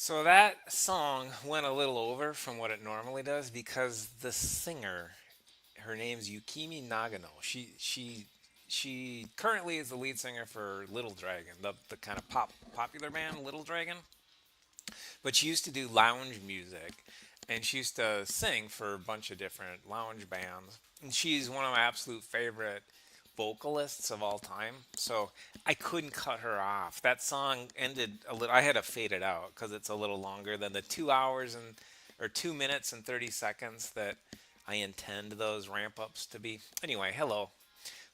So that song went a little over from what it normally does because the singer, her name's Yukimi Nagano. She currently is the lead singer for Little Dragon, the kind of popular band Little Dragon. But she used to do lounge music, and she used to sing for a bunch of different lounge bands. And she's one of my absolute favorite vocalists of all time. So I couldn't cut her off. That song ended a little. I had to fade it out because it's a little longer than the 2 hours and or 2 minutes and 30 seconds that I intend those ramp ups to be. Anyway, hello.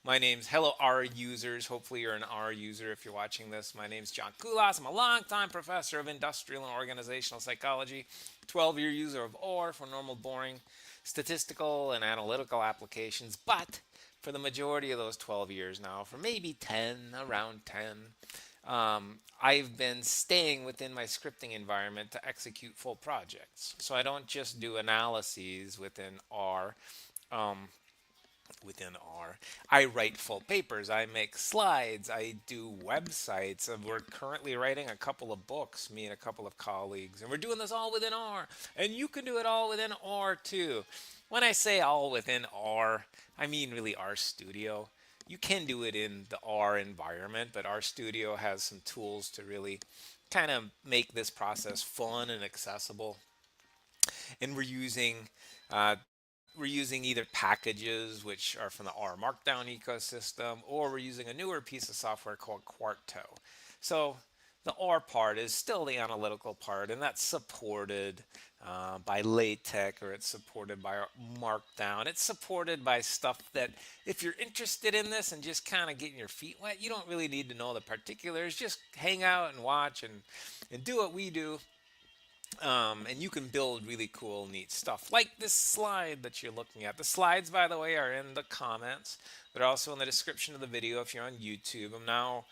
My name's Hello R users. Hopefully you're an R user if you're watching this. My name's John Kulas. I'm a longtime professor of industrial and organizational psychology, 12-year user of OR for normal, boring, statistical, and analytical applications. But for the majority of those 12 years now, for maybe 10, around 10, I've been staying within my scripting environment to execute full projects. So I don't just do analyses within R. Um, Within R. I write full papers. I make slides. I do websites. We're currently writing a couple of books, me and a couple of colleagues, and we're doing this all within R. And you can do it all within R too. When I say all within R, I mean really R Studio. You can do it in the R environment, but R Studio has some tools to really kind of make this process fun and accessible. And uh, we're using either packages, which are from the R Markdown ecosystem, or we're using a newer piece of software called Quarto. So the R part is still the analytical part, and that's supported by LaTeX, or it's supported by Markdown. It's supported by stuff that, if you're interested in this and just kind of getting your feet wet, you don't really need to know the particulars. Just hang out and watch and do what we do, and you can build really cool, neat stuff like this slide that you're looking at. The slides, by the way, are in the comments. They're also in the description of the video if you're on YouTube. I'm now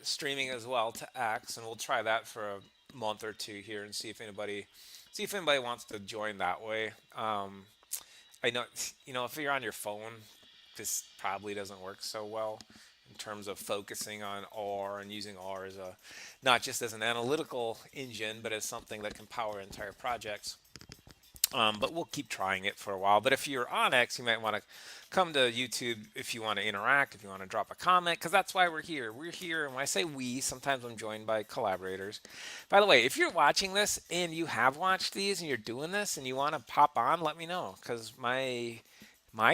streaming as well to X, and we'll try that for a month or two here and see if anybody wants to join that way. I know, if you're on your phone, this probably doesn't work so well in terms of focusing on R and using R as a not just as an analytical engine, but as something that can power entire projects. But we'll keep trying it for a while. But if you're on X, you might want to come to YouTube if you want to interact, if you want to drop a comment, because that's why we're here. We're here, and when I say we, sometimes I'm joined by collaborators. By the way, if you're watching this and you have watched these and you're doing this and you want to pop on, let me know, because my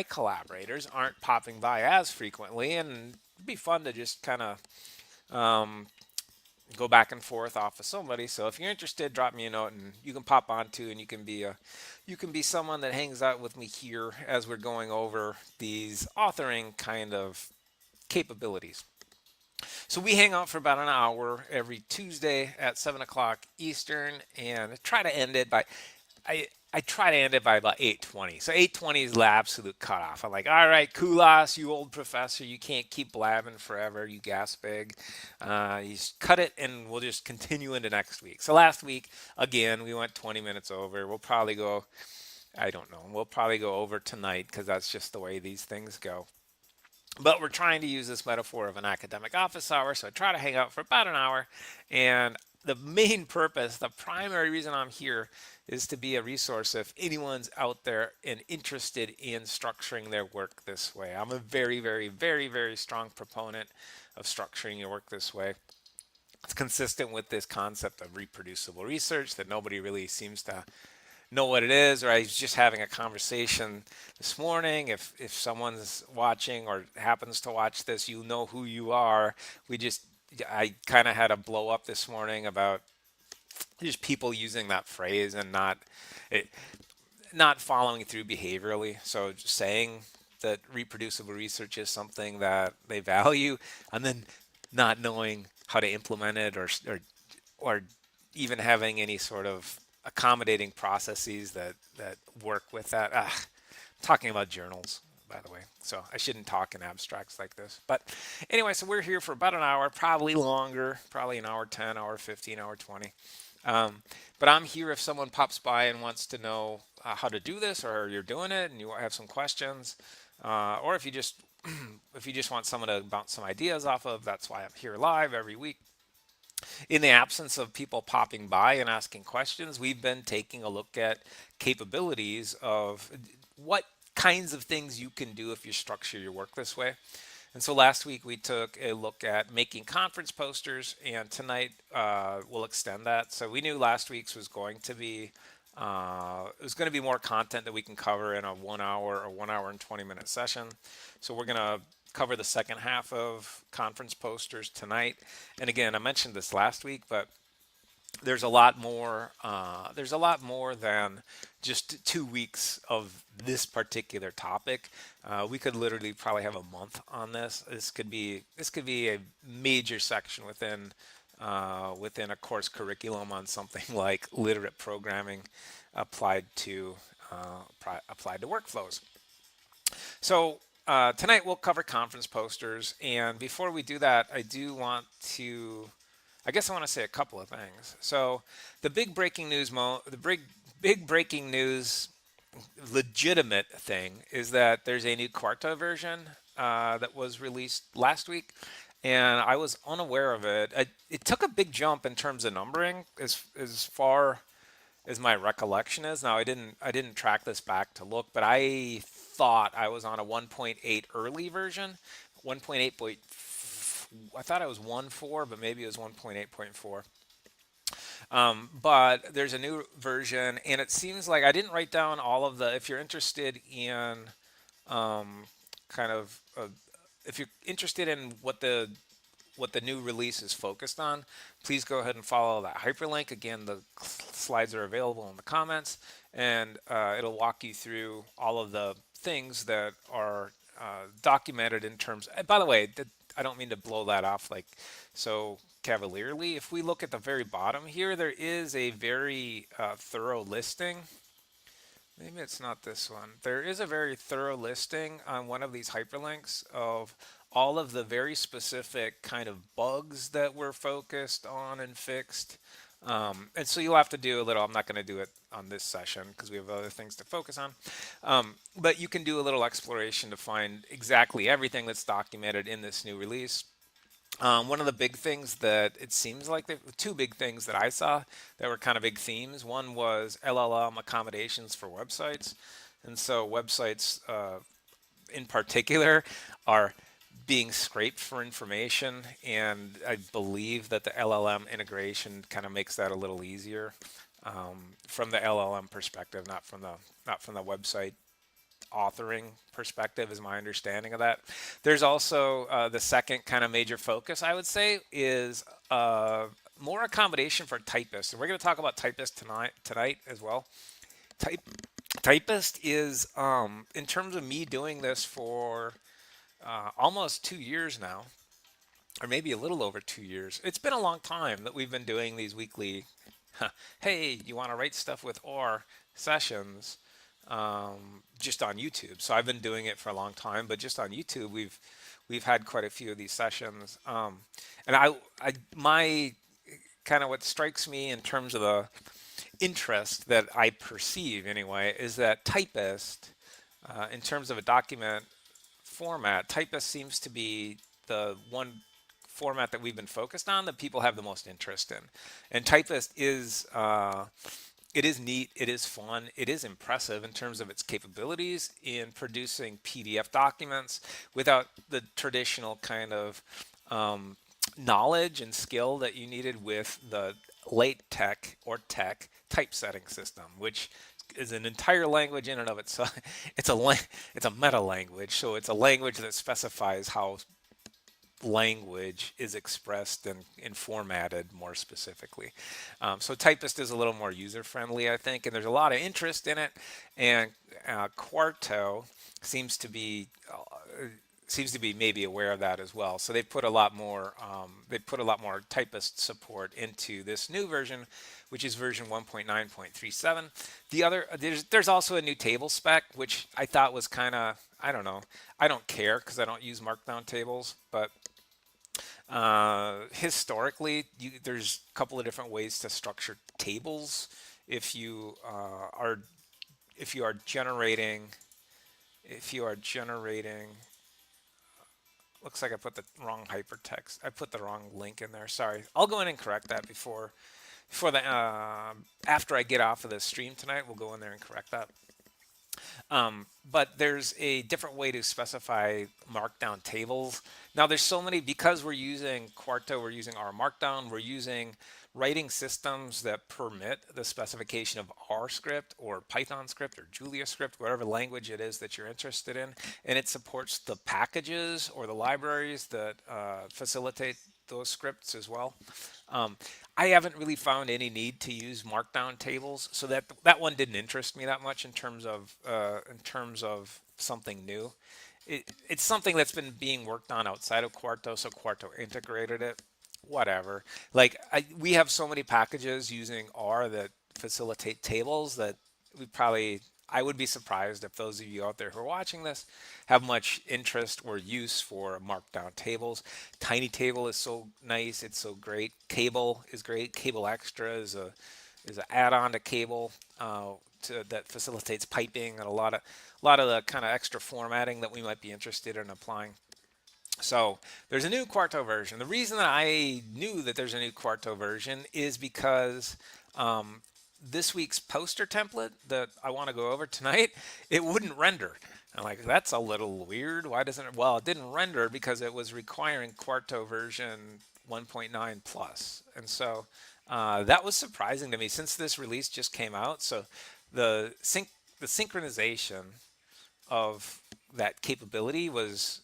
collaborators aren't popping by as frequently, and it'd be fun to just kind of um, go back and forth off of somebody. So if you're interested, drop me a note and you can pop on too, and you can be someone that hangs out with me here as we're going over these authoring kind of capabilities. So we hang out for about an hour every Tuesday at 7 o'clock Eastern, and try to end it by I try to end it by about 8:20. So 8:20 is the absolute cutoff. I'm like, all right, Kulas, you old professor, you can't keep blabbing forever, you gas big. You just cut it, and we'll just continue into next week. So last week, again, we went 20 minutes over. We'll probably go, I don't know, we'll probably go over tonight because that's just the way these things go. But we're trying to use this metaphor of an academic office hour, so I try to hang out for about an hour. And the main purpose, the primary reason I'm here, is to be a resource if anyone's out there and interested in structuring their work this way. I'm a very, very, very, very strong proponent of structuring your work this way. It's consistent with this concept of reproducible research that nobody really seems to know what it is. Or I was just having a conversation this morning. If someone's watching or happens to watch this, you know who you are. I kind of had a blow up this morning about just people using that phrase and it, not following through behaviorally. So just saying that reproducible research is something that they value, and then not knowing how to implement it, or even having any sort of accommodating processes that work with that. Talking about journals, by the way, so I shouldn't talk in abstracts like this. But anyway, so we're here for about an hour, probably longer, probably an hour 10, hour 15, hour 20. But I'm here if someone pops by and wants to know how to do this, or you're doing it and you have some questions, or if you just if you just want someone to bounce some ideas off of. That's why I'm here live every week. In the absence of people popping by and asking questions, we've been taking a look at capabilities of what kinds of things you can do if you structure your work this way. And so last week we took a look at making conference posters, and tonight we'll extend that. So we knew last week's was going to be more content that we can cover in a 1 hour or 1 hour and 20-minute session. So we're going to cover the second half of conference posters tonight. And again, I mentioned this last week, but there's a lot more. There's a lot more than just 2 weeks of this particular topic. We could literally probably have a month on this. This could be a major section within a course curriculum on something like literate programming applied to workflows. So tonight we'll cover conference posters, and before we do that, I guess I want to say a couple of things. So the big breaking news, big breaking news, legitimate thing is that there's a new Quarto version that was released last week, and I was unaware of it. It took a big jump in terms of numbering, as far as my recollection is. Now I didn't track this back to look, but I thought I was on a 1.8 early version, 1.8. I thought it was 1.4, but maybe it was 1.8.4. But there's a new version, and it seems like I didn't write down all of the. If you're interested in um, kind of, if you're interested in what the new release is focused on, please go ahead and follow that hyperlink. Again, the slides are available in the comments, and it'll walk you through all of the things that are documented in terms. By the way, I don't mean to blow that off like so cavalierly. If we look at the very bottom here, there is a very thorough listing. Maybe it's not this one. There is a very thorough listing on one of these hyperlinks of all of the very specific kind of bugs that we're focused on and fixed. And so you'll have to do a little, I'm not going to do it on this session because we have other things to focus on. But you can do a little exploration to find exactly everything that's documented in this new release. One of the big things that it seems like the two big things that I saw that were kind of big themes. One was LLM accommodations for websites, and so websites in particular are being scraped for information, and I believe that the LLM integration kind of makes that a little easier from the LLM perspective, not from the website authoring perspective is my understanding of that. There's also the second kind of major focus I would say is more accommodation for typists, and we're going to talk about typists tonight as well. Type Typist is in terms of me doing this for almost 2 years now, or maybe a little over 2 years. It's been a long time that we've been doing these weekly, hey, you want to write stuff with or sessions just on YouTube. So I've been doing it for a long time, but just on YouTube, we've had quite a few of these sessions. And my kind of what strikes me in terms of the interest that I perceive anyway is that typist, in terms of a document format, typist seems to be the one format that we've been focused on that people have the most interest in. And typist is it is neat, it is fun, it is impressive in terms of its capabilities in producing PDF documents without the traditional kind of knowledge and skill that you needed with the LaTeX or tech typesetting system, which is an entire language in and of itself. It's a meta language, so it's a language that specifies how language is expressed and formatted more specifically. So typist is a little more user friendly, I think, and there's a lot of interest in it. And Quarto seems to be maybe aware of that as well. So they put a lot more typist support into this new version, which is version 1.9.37. There's also a new table spec, which I thought was kind of, I don't know. I don't care because I don't use Markdown tables, but historically, there's a couple of different ways to structure tables. If you are if you are generating if you are generating looks like I put the wrong hypertext. I put the wrong link in there. Sorry. I'll go in and correct that before the after I get off of the stream tonight. We'll go in there and correct that. But there's a different way to specify markdown tables. Now there's so many because we're using Quarto, we're using R Markdown, we're using writing systems that permit the specification of R script or Python script or Julia script, whatever language it is that you're interested in, and it supports the packages or the libraries that facilitate those scripts as well. Um, I haven't really found any need to use Markdown tables, so that one didn't interest me that much in terms of something new. It's something that's been being worked on outside of Quarto, so Quarto integrated it. Whatever. We have so many packages using R that facilitate tables that we probably I would be surprised if those of you out there who are watching this have much interest or use for markdown tables. Tiny table is so nice, it's so great. Cable is great. Cable Extra is an add-on to cable that facilitates piping and a lot of the kind of extra formatting that we might be interested in applying. So there's a new Quarto version. The reason that I knew that there's a new Quarto version is because this week's poster template that I want to go over tonight, it wouldn't render. I'm like, that's a little weird. Why doesn't it? Well, it didn't render because it was requiring Quarto version 1.9 plus. And so that was surprising to me since this release just came out. So the synchronization of that capability was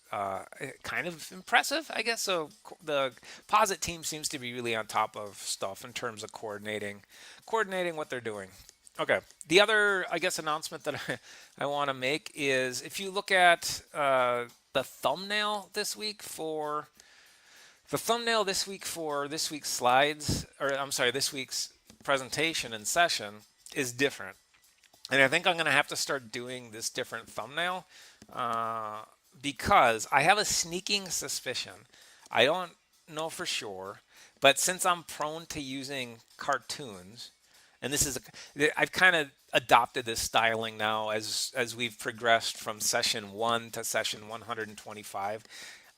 kind of impressive, I guess. So the Posit team seems to be really on top of stuff in terms of coordinating what they're doing. Okay. The other, I guess, announcement that I want to make is if you look at the thumbnail this week for this week's slides, or I'm sorry, this week's presentation and session is different. And I think I'm going to have to start doing this different thumbnail uh, because I have a sneaking suspicion. I don't know for sure, but since I'm prone to using cartoons, and I've kind of adopted this styling now as we've progressed from session 1 to session 125.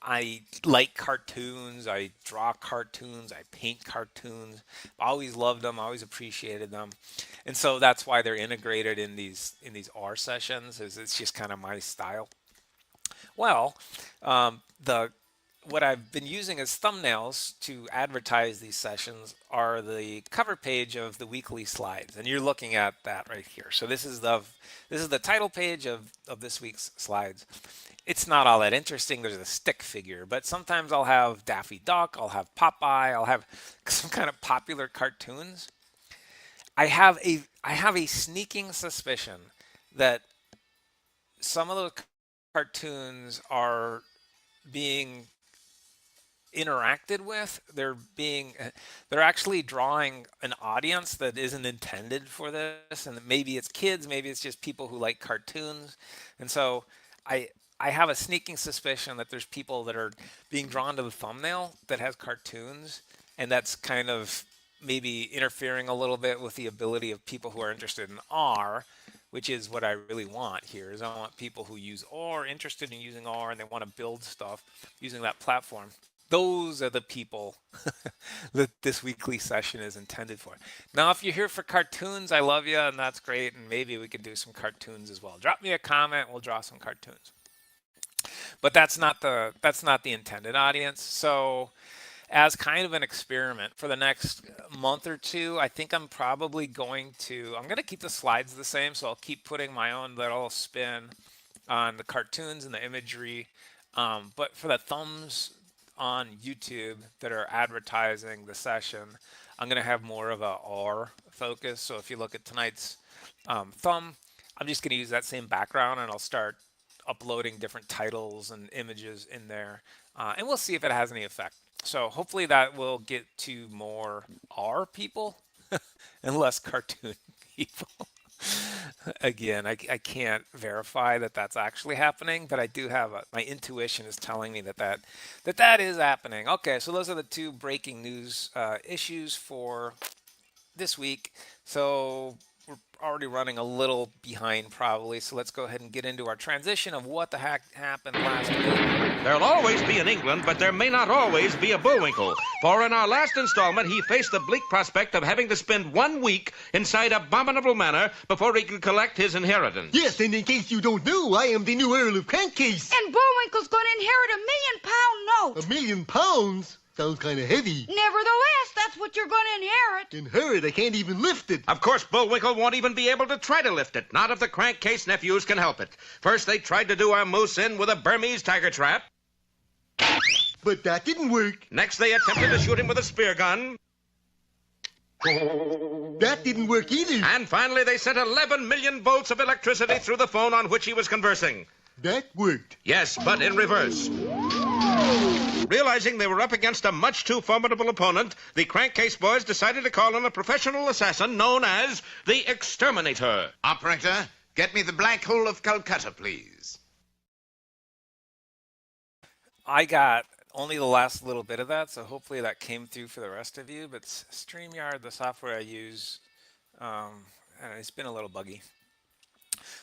I like cartoons. I draw cartoons. I paint cartoons. Always loved them. Always appreciated them, and so that's why they're integrated in these R sessions. Is it's just kind of my style. Well, the what I've been using as thumbnails to advertise these sessions are the cover page of the weekly slides, and you're looking at that right here. So this is the title page of this week's slides. It's not all that interesting. There's a stick figure, but sometimes I'll have Daffy Duck, I'll have Popeye, I'll have some kind of popular cartoons. I have a sneaking suspicion that some of the cartoons are being interacted with. They're actually drawing an audience that isn't intended for this, and maybe it's kids, maybe it's just people who like cartoons. And so I I have a sneaking suspicion that there's people that are being drawn to the thumbnail that has cartoons, and that's kind of maybe interfering a little bit with the ability of people who are interested in R, which is what I really want here. Is I want people who use R, interested in using R, and they want to build stuff using that platform. Those are the people that this weekly session is intended for. Now, if you're here for cartoons, I love you, and that's great, and maybe we could do some cartoons as well. Drop me a comment, we'll draw some cartoons. But that's not the intended audience. So as kind of an experiment for the next month or two, I think I'm going to keep the slides the same, so I'll keep putting my own little spin on the cartoons and the imagery. But for the thumbs on YouTube that are advertising the session, I'm going to have more of a R focus. So if you look at tonight's thumb, I'm just going to use that same background, and I'll start uploading different titles and images in there, and we'll see if it has any effect. So hopefully that will get to more R people and less cartoon people. Again, I can't verify that that's actually happening, but I do have my intuition is telling me that is happening. Okay, so those are the two breaking news issues for this week. So we're already running a little behind probably. So let's go ahead and get into our transition of what the heck happened last week. There'll always be an England, but there may not always be a Bullwinkle. For in our last installment, he faced the bleak prospect of having to spend 1 week inside Abominable Manor before he could collect his inheritance. Yes, and in case you don't know, I am the new Earl of Crankcase. And Bullwinkle's going to inherit £1 million note. £1 million? Sounds kind of heavy. Nevertheless, that's what you're going to inherit. Inherit? I can't even lift it. Of course, Bullwinkle won't even be able to try to lift it. Not if the Crankcase nephews can help it. First, they tried to do our moose in with a Burmese tiger trap. But that didn't work. Next, they attempted to shoot him with a spear gun. That didn't work either. And finally, they sent 11 million volts of electricity through the phone on which he was conversing. That worked. Yes, but in reverse. Realizing they were up against a much too formidable opponent, the Crankcase boys decided to call on a professional assassin known as the Exterminator. Operator, get me the Black Hole of Calcutta, please. I got only the last little bit of that, so hopefully that came through for the rest of you. But StreamYard, the software I use, and it's been a little buggy.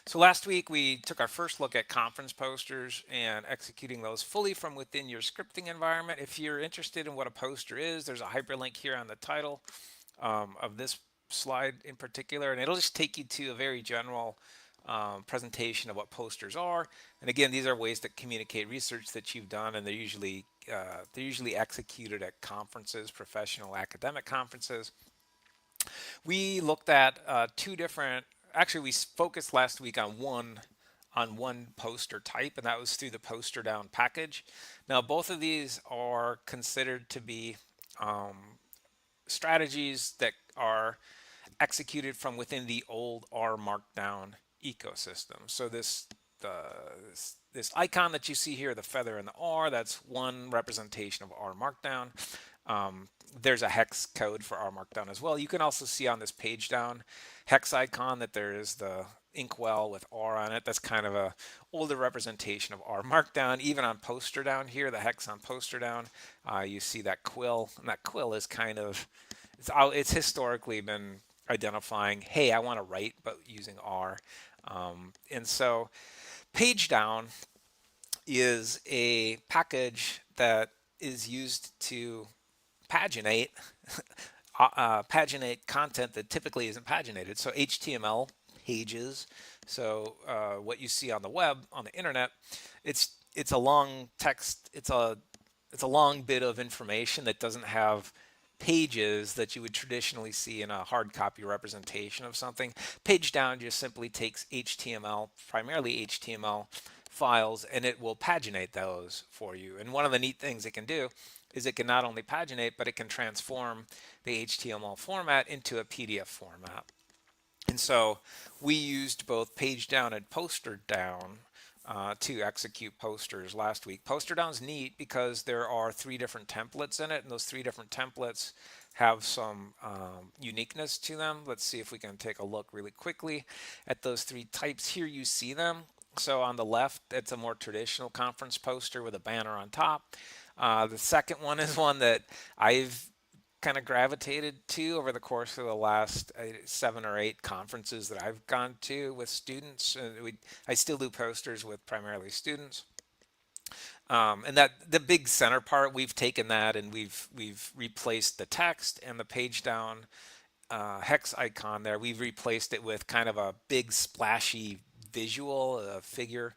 So last week we took our first look at conference posters and executing those fully from within your scripting environment. If you're interested in what a poster is, there's a hyperlink here on the title of this slide in particular, and it'll just take you to a very general presentation of what posters are. And again, these are ways to communicate research that you've done, and they're usually executed at conferences, professional academic conferences. We looked at actually we focused last week on one poster type, and that was through the posterdown package. Now both of these are considered to be strategies that are executed from within the old R Markdown ecosystem. So this icon that you see here, the feather and the R, that's one representation of R Markdown. There's a hex code for R Markdown as well. You can also see on this page down hex icon that there is the inkwell with R on it. That's kind of a older representation of R Markdown. Even on poster down here, the hex on poster down, you see that quill, and that quill is kind of, it's historically been identifying, hey, I want to write but using R. And so page down is a package that is used to paginate paginate content that typically isn't paginated. So HTML pages. So what you see on the web, on the internet, it's a long text. It's a long bit of information that doesn't have pages that you would traditionally see in a hard copy representation of something. Page down just simply takes HTML, primarily HTML files, and it will paginate those for you. And one of the neat things it can do is it can not only paginate, but it can transform the HTML format into a PDF format. And so we used both page down and poster down to execute posters last week. Poster down's neat because there are 3 different templates in it, and those 3 different templates have some uniqueness to them. Let's see if we can take a look really quickly at those 3 types. Here you see them. So on the left, it's a more traditional conference poster with a banner on top. The second one is one that I've kind of gravitated to over the course of the last 7 or 8 conferences that I've gone to with students. I still do posters with primarily students. And that the big center part, we've taken that and we've replaced the text and the page down hex icon there. We've replaced it with kind of a big splashy visual figure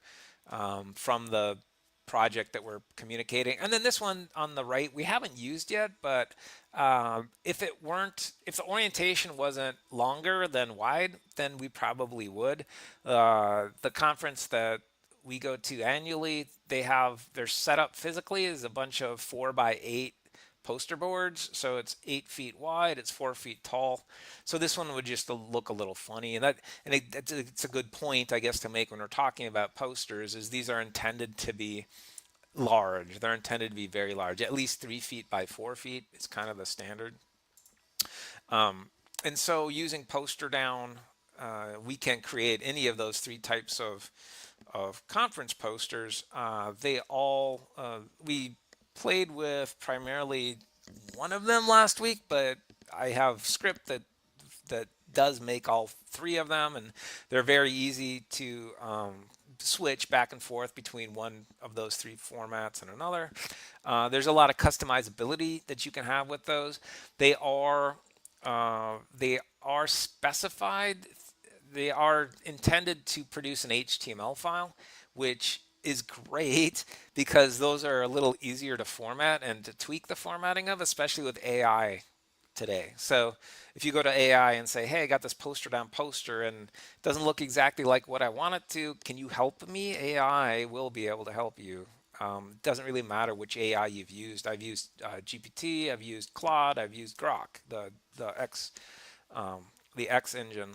from the project that we're communicating. And then this one on the right, we haven't used yet, but if the orientation wasn't longer than wide, then we probably would. The conference that we go to annually, their setup physically is a bunch of 4x8 poster boards, so it's 8 feet wide, it's 4 feet tall. So this one would just look a little funny, and it's a good point, I guess, to make when we're talking about posters. Is these are intended to be large. They're intended to be very large, at least 3 feet by 4 feet is kind of the standard. And so using poster down, we can create any of those 3 types of conference posters. We played with primarily one of them last week, but I have script that does make all 3 of them, and they're very easy to switch back and forth between one of those 3 formats and another. There's a lot of customizability that you can have with those. They are specified. They are intended to produce an HTML file, which is great because those are a little easier to format and to tweak the formatting of, especially with AI today. So if you go to AI and say, hey, I got this poster down poster and it doesn't look exactly like what I want it to, can you help me? AI will be able to help you. It doesn't really matter which AI you've used. I've used GPT, I've used Claude, I've used Grok, the X engine,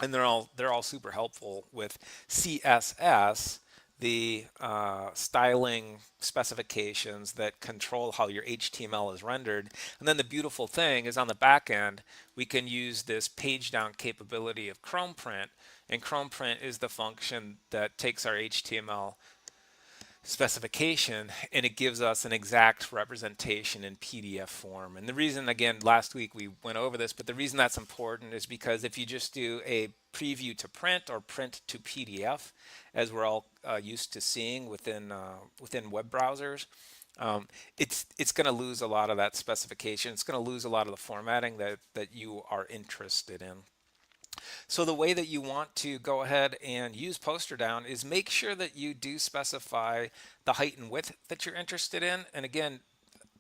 and they're all super helpful with CSS, the styling specifications that control how your HTML is rendered. And then the beautiful thing is on the back end, we can use this page down capability of Chrome print. And Chrome print is the function that takes our HTML specification and it gives us an exact representation in PDF form. And the reason, again, last week we went over this, but the reason that's important is because if you just do a preview to print or print to PDF, as we're all used to seeing within web browsers, it's going to lose a lot of that specification. It's going to lose a lot of the formatting that you are interested in. So the way that you want to go ahead and use poster down is make sure that you do specify the height and width that you're interested in. And again,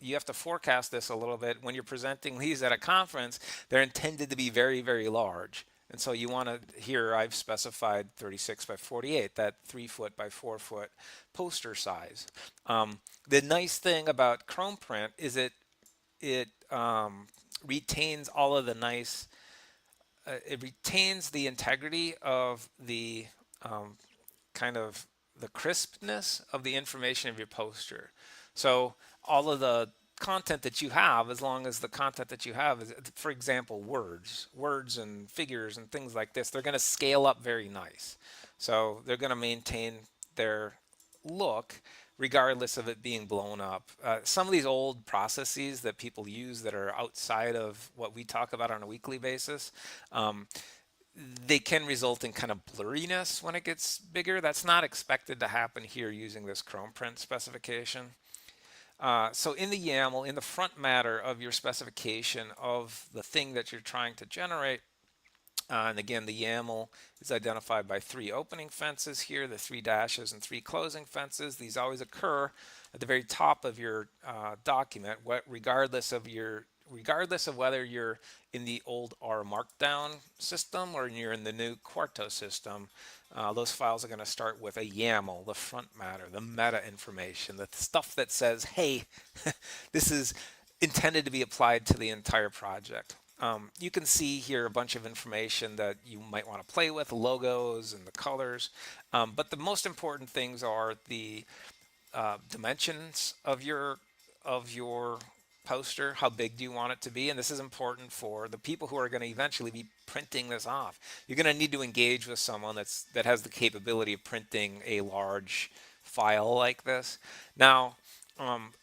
you have to forecast this a little bit. When you're presenting these at a conference, they're intended to be very, very large. And so you want to, here I've specified 36 by 48, that 3 foot by 4 foot poster size. The nice thing about Chrome print is it retains all of the nice it retains the integrity of the kind of the crispness of the information of your poster. So all of the content that you have, as long as the content that you have is, for example, words and figures and things like this, they're going to scale up very nice. So they're going to maintain their look regardless of it being blown up. Some of these old processes that people use that are outside of what we talk about on a weekly basis, they can result in kind of blurriness when it gets bigger. That's not expected to happen here using this Chrome print specification. So in the YAML, in the front matter of your specification of the thing that you're trying to generate, and again, the YAML is identified by 3 opening fences here, the 3 dashes and 3 closing fences. These always occur at the very top of your document, regardless of whether you're in the old R Markdown system or you're in the new Quarto system. Those files are going to start with a YAML, the front matter, the meta information, the stuff that says, hey, this is intended to be applied to the entire project. You can see here a bunch of information that you might want to play with, logos and the colors. But the most important things are the dimensions of your poster. How big do you want it to be? And this is important for the people who are going to eventually be printing this off. You're going to need to engage with someone that has the capability of printing a large file like this. Now,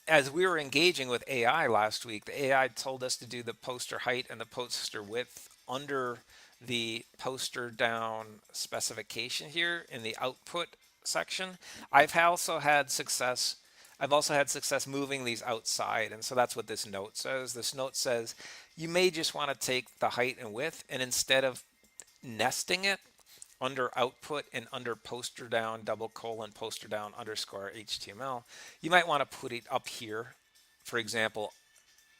as we were engaging with AI last week, the AI told us to do the poster height and the poster width under the poster down specification here in the output section. I've also had success moving these outside, and so that's what this note says. This note says you may just want to take the height and width, and instead of nesting it under output and under poster down poster down underscore HTML, you might want to put it up here, for example,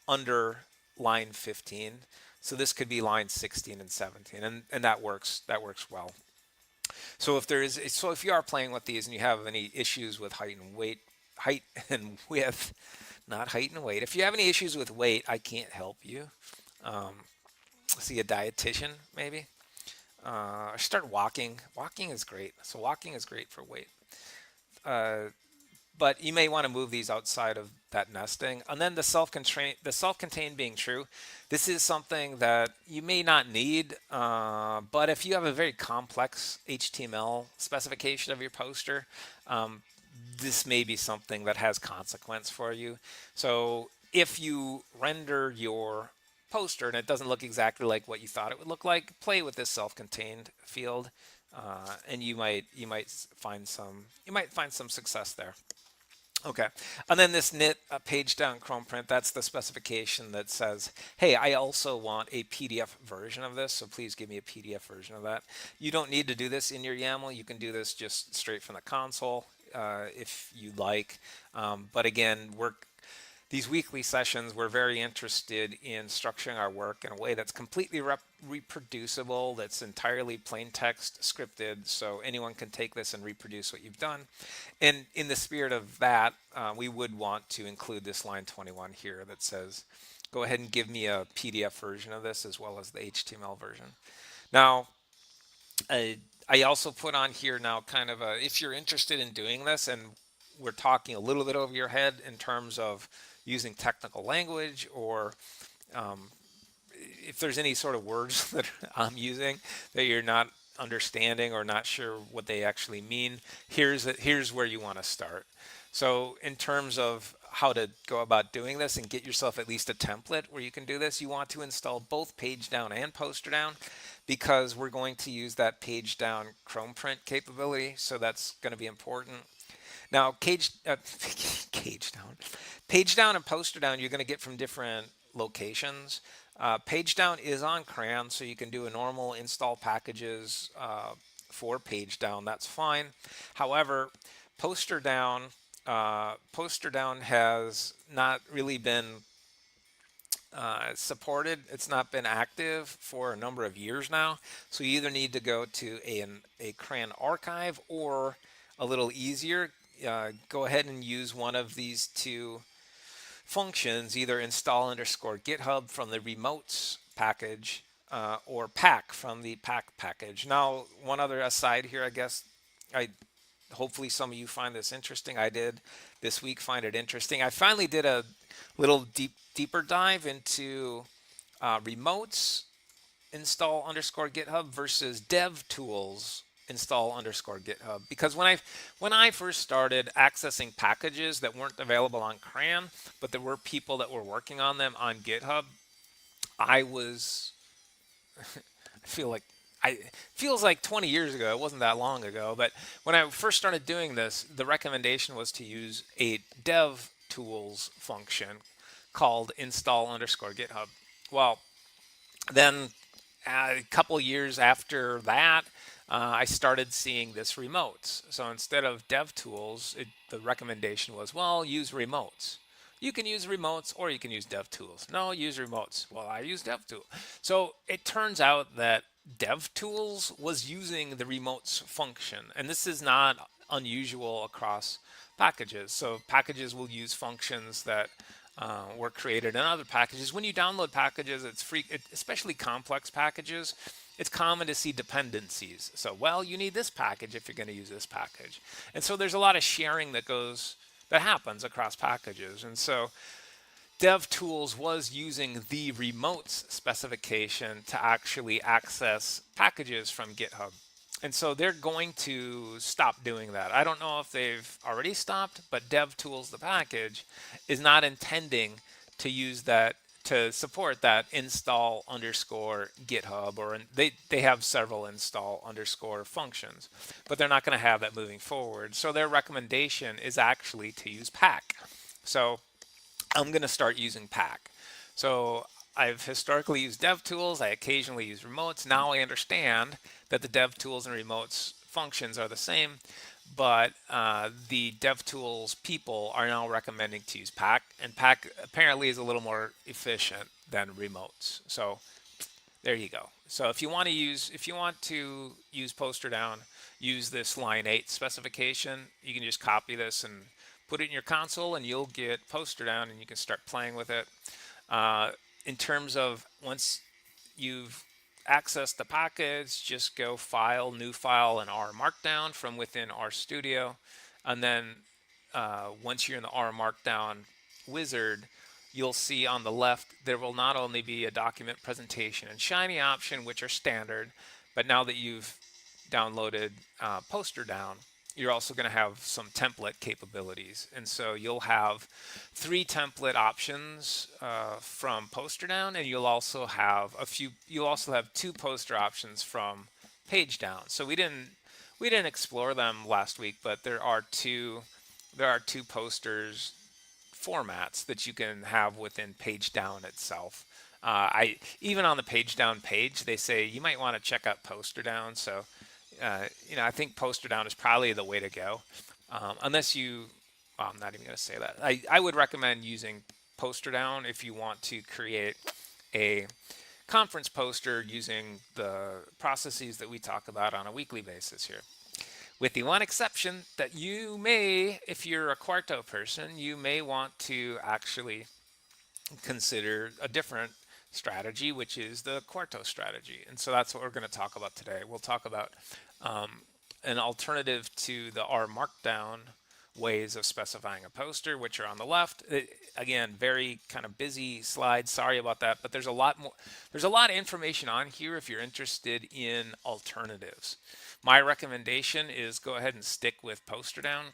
under line 15. So this could be line 16 and 17, and that works well. So if you are playing with these and you have any issues with height and width, not height and weight. If you have any issues with weight, I can't help you. See a dietitian maybe. Start walking. Walking is great. So walking is great for weight. But you may want to move these outside of that nesting. And then the self-contained being true. This is something that you may not need, but if you have a very complex HTML specification of your poster, this may be something that has consequence for you. So if you render your poster and it doesn't look exactly like what you thought it would look like, play with this self-contained field, and you might find some success there. Okay, and then this knit page down Chrome print, that's the specification that says, hey, I also want a PDF version of this, so please give me a PDF version of that. You don't need to do this in your YAML. You can do this just straight from the console if you'd like. But again, these weekly sessions, we're very interested in structuring our work in a way that's completely reproducible, that's entirely plain text scripted, so anyone can take this and reproduce what you've done. And in the spirit of that, we would want to include this line 21 here that says, go ahead and give me a PDF version of this as well as the HTML version. Now, I also put on here now kind of if you're interested in doing this, and we're talking a little bit over your head in terms of using technical language, or if there's any sort of words that I'm using that you're not understanding or not sure what they actually mean, here's where you want to start. So in terms of how to go about doing this and get yourself at least a template where you can do this, you want to install both page down and poster down, because we're going to use that page down Chrome print capability, so that's going to be important. Now, page down and poster down, you're going to get from different locations. Page down is on CRAN, so you can do a normal install packages for page down. That's fine. However, poster down has not really been supported. It's not been active for a number of years now. So you either need to go to a CRAN archive, or a little easier, go ahead and use one of these two functions, either install _ GitHub from the remotes package, or pack from the pack package. Now, one other aside here, I guess, hopefully some of you find this interesting. I did this week find it interesting. I finally did a little deeper dive into remotes install _ GitHub versus dev tools install _ GitHub, because when I first started accessing packages that weren't available on CRAN, but there were people that were working on them on GitHub, I feel like I feels like 20 years ago. It wasn't that long ago, but when I first started doing this, the recommendation was to use a dev tools function called install underscore GitHub. Well, then a couple years after that, I started seeing this remotes. So instead of dev tools, the recommendation was, well, use remotes. You can use remotes or you can use dev tools. No, use remotes. Well, I use dev tool. So it turns out that dev tools was using the remotes function. And this is not unusual across packages. So packages will use functions that were created in other packages. When you download packages, it's free, especially complex packages. It's common to see dependencies. So, well, you need this package if you're going to use this package. And so there's a lot of sharing that happens across packages. And so DevTools was using the remotes specification to actually access packages from GitHub. And so they're going to stop doing that. I don't know if they've already stopped, but DevTools, the package, is not intending to use that to support that install underscore GitHub, or they have several install underscore functions, but they're not going to have that moving forward. So their recommendation is actually to use Pack. So I'm going to start using Pack. So I've historically used DevTools. I occasionally use remotes. Now I understand that the DevTools and remotes functions are the same, but the DevTools people are now recommending to use Pack, and Pack apparently is a little more efficient than remotes. So there you go. So if you want to use posterdown, use this line 8 specification. You can just copy this and put it in your console, and you'll get posterdown, and you can start playing with it. In terms of once you've accessed the package, just go File, New File, and R Markdown from within RStudio. And then once you're in the R Markdown wizard, you'll see on the left there will not only be a document presentation and Shiny option, which are standard, but now that you've downloaded posterdown, you're also going to have some template capabilities. And so you'll have 3 template options from posterdown, and you'll also have 2 poster options from pagedown. So we didn't explore them last week, but there are two posters formats that you can have within pagedown itself. Even on the pagedown page, they say you might want to check out posterdown. So I think posterdown is probably the way to go, unless well, I'm not even going to say that. I would recommend using posterdown if you want to create a conference poster using the processes that we talk about on a weekly basis here. With the one exception that you may, if you're a Quarto person, you may want to actually consider a different strategy, which is the Quarto strategy. And so that's what we're going to talk about today. We'll talk about an alternative to the R Markdown ways of specifying a poster, which are on the left. Again, very kind of busy slide. Sorry about that, but there's a lot more. There's a lot of information on here if you're interested in alternatives. My recommendation is go ahead and stick with posterdown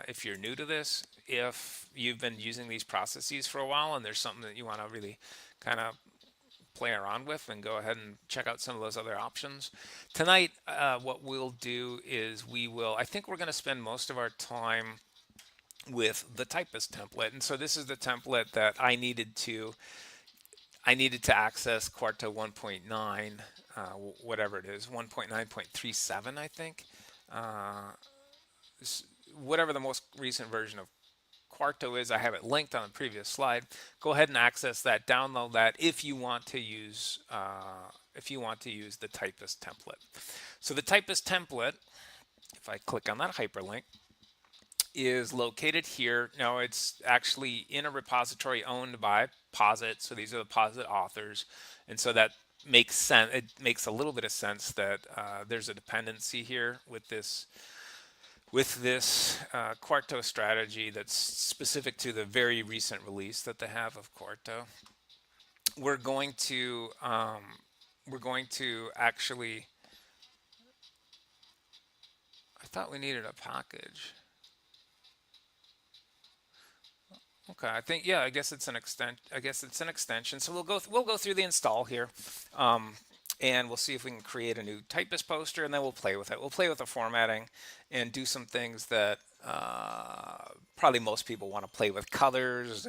if you're new to this. If you've been using these processes for a while and there's something that you want to really kind of play around with, and go ahead and check out some of those other options. Tonight, what we'll do is I think we're going to spend most of our time with the typist template. And so this is the template that I needed to access Quarto 1.9, whatever it is, 1.9.37, I think. Whatever the most recent version of Quarto is, I have it linked on the previous slide. Go ahead and access that, download that if you want to use the typist template. So the typist template, if I click on that hyperlink, is located here. Now it's actually in a repository owned by Posit. So these are the Posit authors, and so that makes sense. It makes a little bit of sense that there's a dependency here with this Quarto strategy that's specific to the very recent release that they have of Quarto. We're going to actually, I thought we needed a package. Okay, I think, yeah, I guess it's an extension. So we'll go through the install here. and we'll see if we can create a new typist poster, and then we'll play with it. We'll play with the formatting and do some things that probably most people want to play with: colors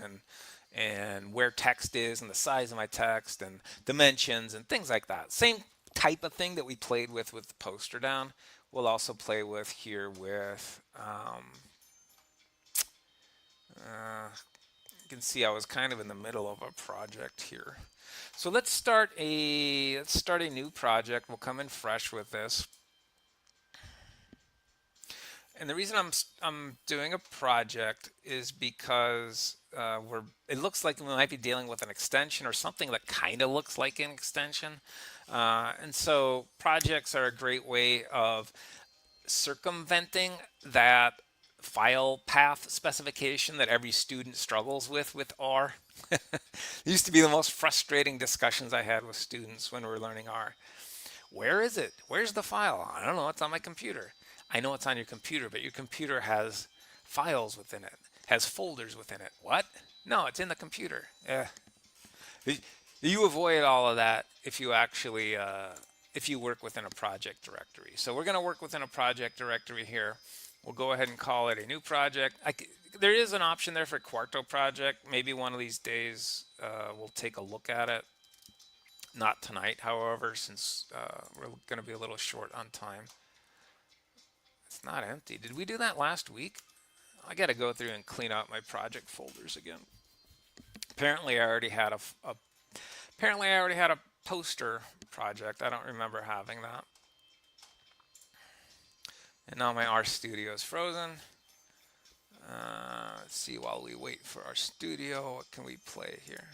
and where text is and the size of my text and dimensions and things like that. Same type of thing that we played with the poster down. We'll also play with here with you can see I was kind of in the middle of a project here. So let's start a new project. We'll come in fresh with this. And the reason I'm doing a project is because it looks like we might be dealing with an extension or something that kind of looks like an extension. And so projects are a great way of circumventing that file path specification that every student struggles with R. It used to be the most frustrating discussions I had with students when we were learning R. Where is it? Where's the file? I don't know. It's on my computer. I know it's on your computer, but your computer has files within it, has folders within it. What? No, it's in the computer. You avoid all of that if you actually if you work within a project directory. So we're going to work within a project directory here. We'll go ahead and call it a new project. There is an option there for Quarto project. Maybe one of these days we'll take a look at it. Not tonight, however, since we're going to be a little short on time. It's not empty. Did we do that last week? I got to go through and clean out my project folders again. Apparently, I already had a poster project. I don't remember having that. And now my R Studio is frozen. Let's see while we wait for our studio. What can we play here?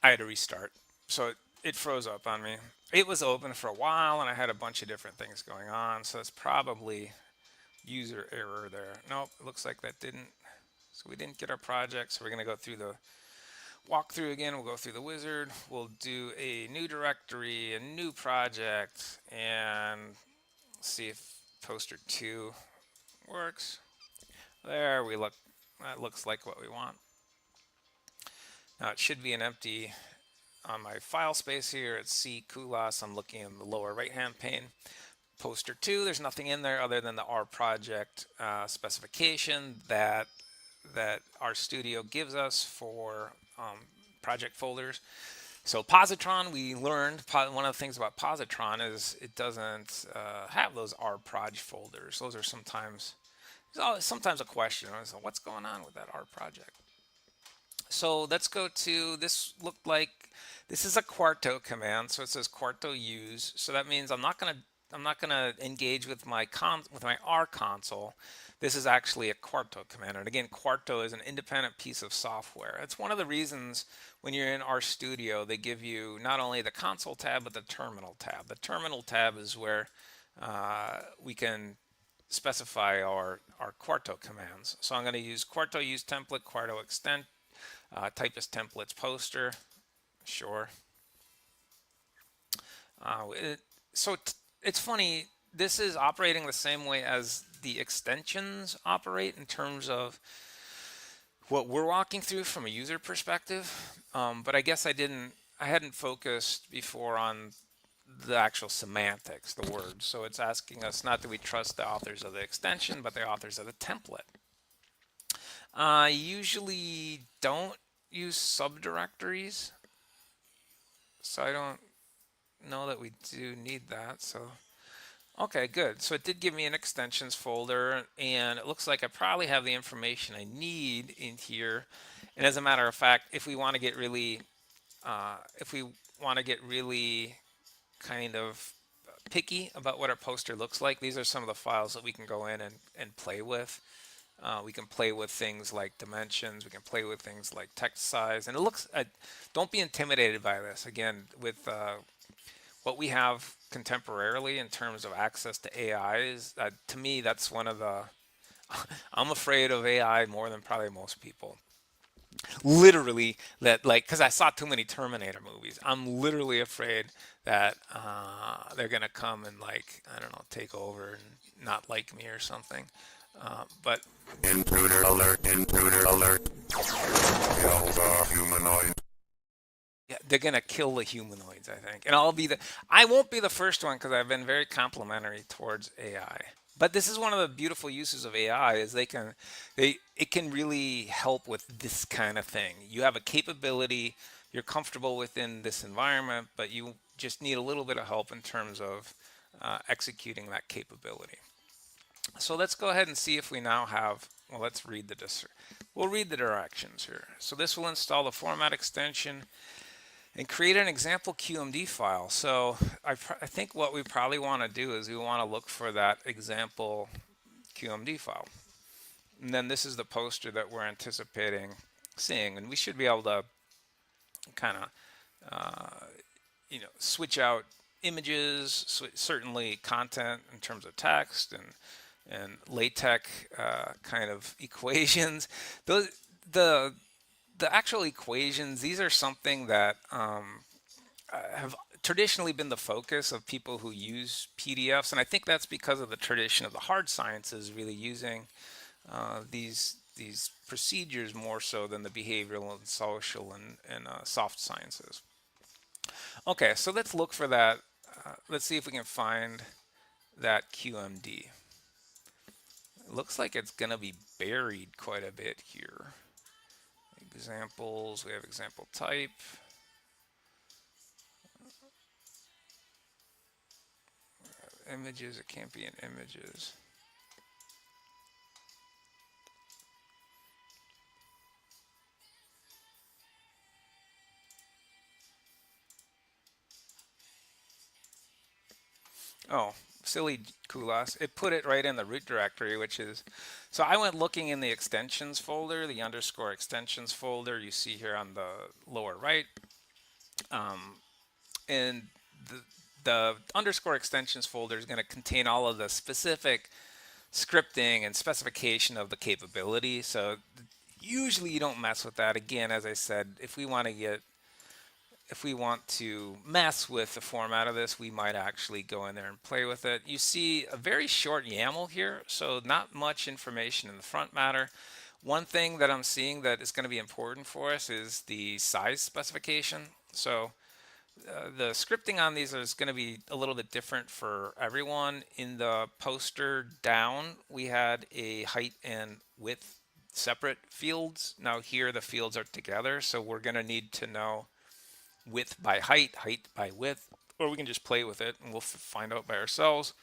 I had to restart. So it froze up on me. It was open for a while and I had a bunch of different things going on. So it's probably user error there. Nope, it looks like that didn't. So we didn't get our project. So we're going to go through the walkthrough again. We'll go through the wizard. We'll do a new directory, a new project, and see if poster 2 works. There we look. That looks like what we want. Now it should be an empty on my file space here. It's C Kulas. I'm looking in the lower right hand pane. Poster 2, there's nothing in there other than the R project specification that our studio gives us for project folders. So positron, we learned one of the things about positron is it doesn't have those R proj folders. Those are sometimes a question. So what's going on with that R project? So let's go to this. Looked like this is a Quarto command. So it says Quarto use. So that means I'm not gonna engage with my R console. This is actually a Quarto command. And again, Quarto is an independent piece of software. It's one of the reasons when you're in RStudio, they give you not only the console tab, but the terminal tab. The terminal tab is where we can specify our Quarto commands. So I'm going to use Quarto use template, Quarto extent, typist templates poster. Sure. It's funny. This is operating the same way as the extensions operate in terms of what we're walking through from a user perspective. But I guess I hadn't focused before on the actual semantics, the words. So it's asking us not that we trust the authors of the extension, but the authors of the template. I usually don't use subdirectories, so I don't know that we do need that. So okay, good. So it did give me an extensions folder, and it looks like I probably have the information I need in here. And as a matter of fact, if we want to get really kind of picky about what our poster looks like, these are some of the files that we can go in and play with. We can play with things like dimensions. We can play with things like text size. And it looks, don't be intimidated by this. Again, with what we have contemporarily in terms of access to AI is, to me, that's one of the, I'm afraid of AI more than probably most people. Literally, that like, because I saw too many Terminator movies. I'm literally afraid that they're gonna come and like, I don't know, take over and not like me or something. But Intruder alert, intruder alert. Kill the humanoid. yeah, they're gonna kill the humanoids, I think, and I won't be the first one because I've been very complimentary towards AI. But this is one of the beautiful uses of AI is it can really help with this kind of thing. You have a capability, you're comfortable within this environment, but you just need a little bit of help in terms of executing that capability. So let's go ahead and see if we now have, well, we'll read the directions here. So this will install the format extension and create an example QMD file. So I think what we probably want to do is we want to look for that example QMD file. And then this is the poster that we're anticipating seeing. And we should be able to kind of, switch out images, certainly content in terms of text and LaTeX kind of equations. Those, the the actual equations, these are something that have traditionally been the focus of people who use PDFs, and I think that's because of the tradition of the hard sciences really using these procedures more so than the behavioral and social and soft sciences. Okay, so let's look for that. Let's see if we can find that QMD. It looks like it's going to be buried quite a bit here. Examples, we have example type. Images, it can't be in images. Oh, silly Kulas. It put it right in the root directory, which is, so I went looking in the extensions folder, the underscore extensions folder you see here on the lower right. And the underscore extensions folder is going to contain all of the specific scripting and specification of the capability. So usually you don't mess with that. Again, as I said, if we want to mess with the format of this, we might actually go in there and play with it. You see a very short YAML here, so not much information in the front matter. One thing that I'm seeing that is going to be important for us is the size specification. So the scripting on these is going to be a little bit different for everyone. In the poster down, we had a height and width separate fields. Now here the fields are together, so we're going to need to know width by height, height by width, or we can just play with it and we'll find out by ourselves,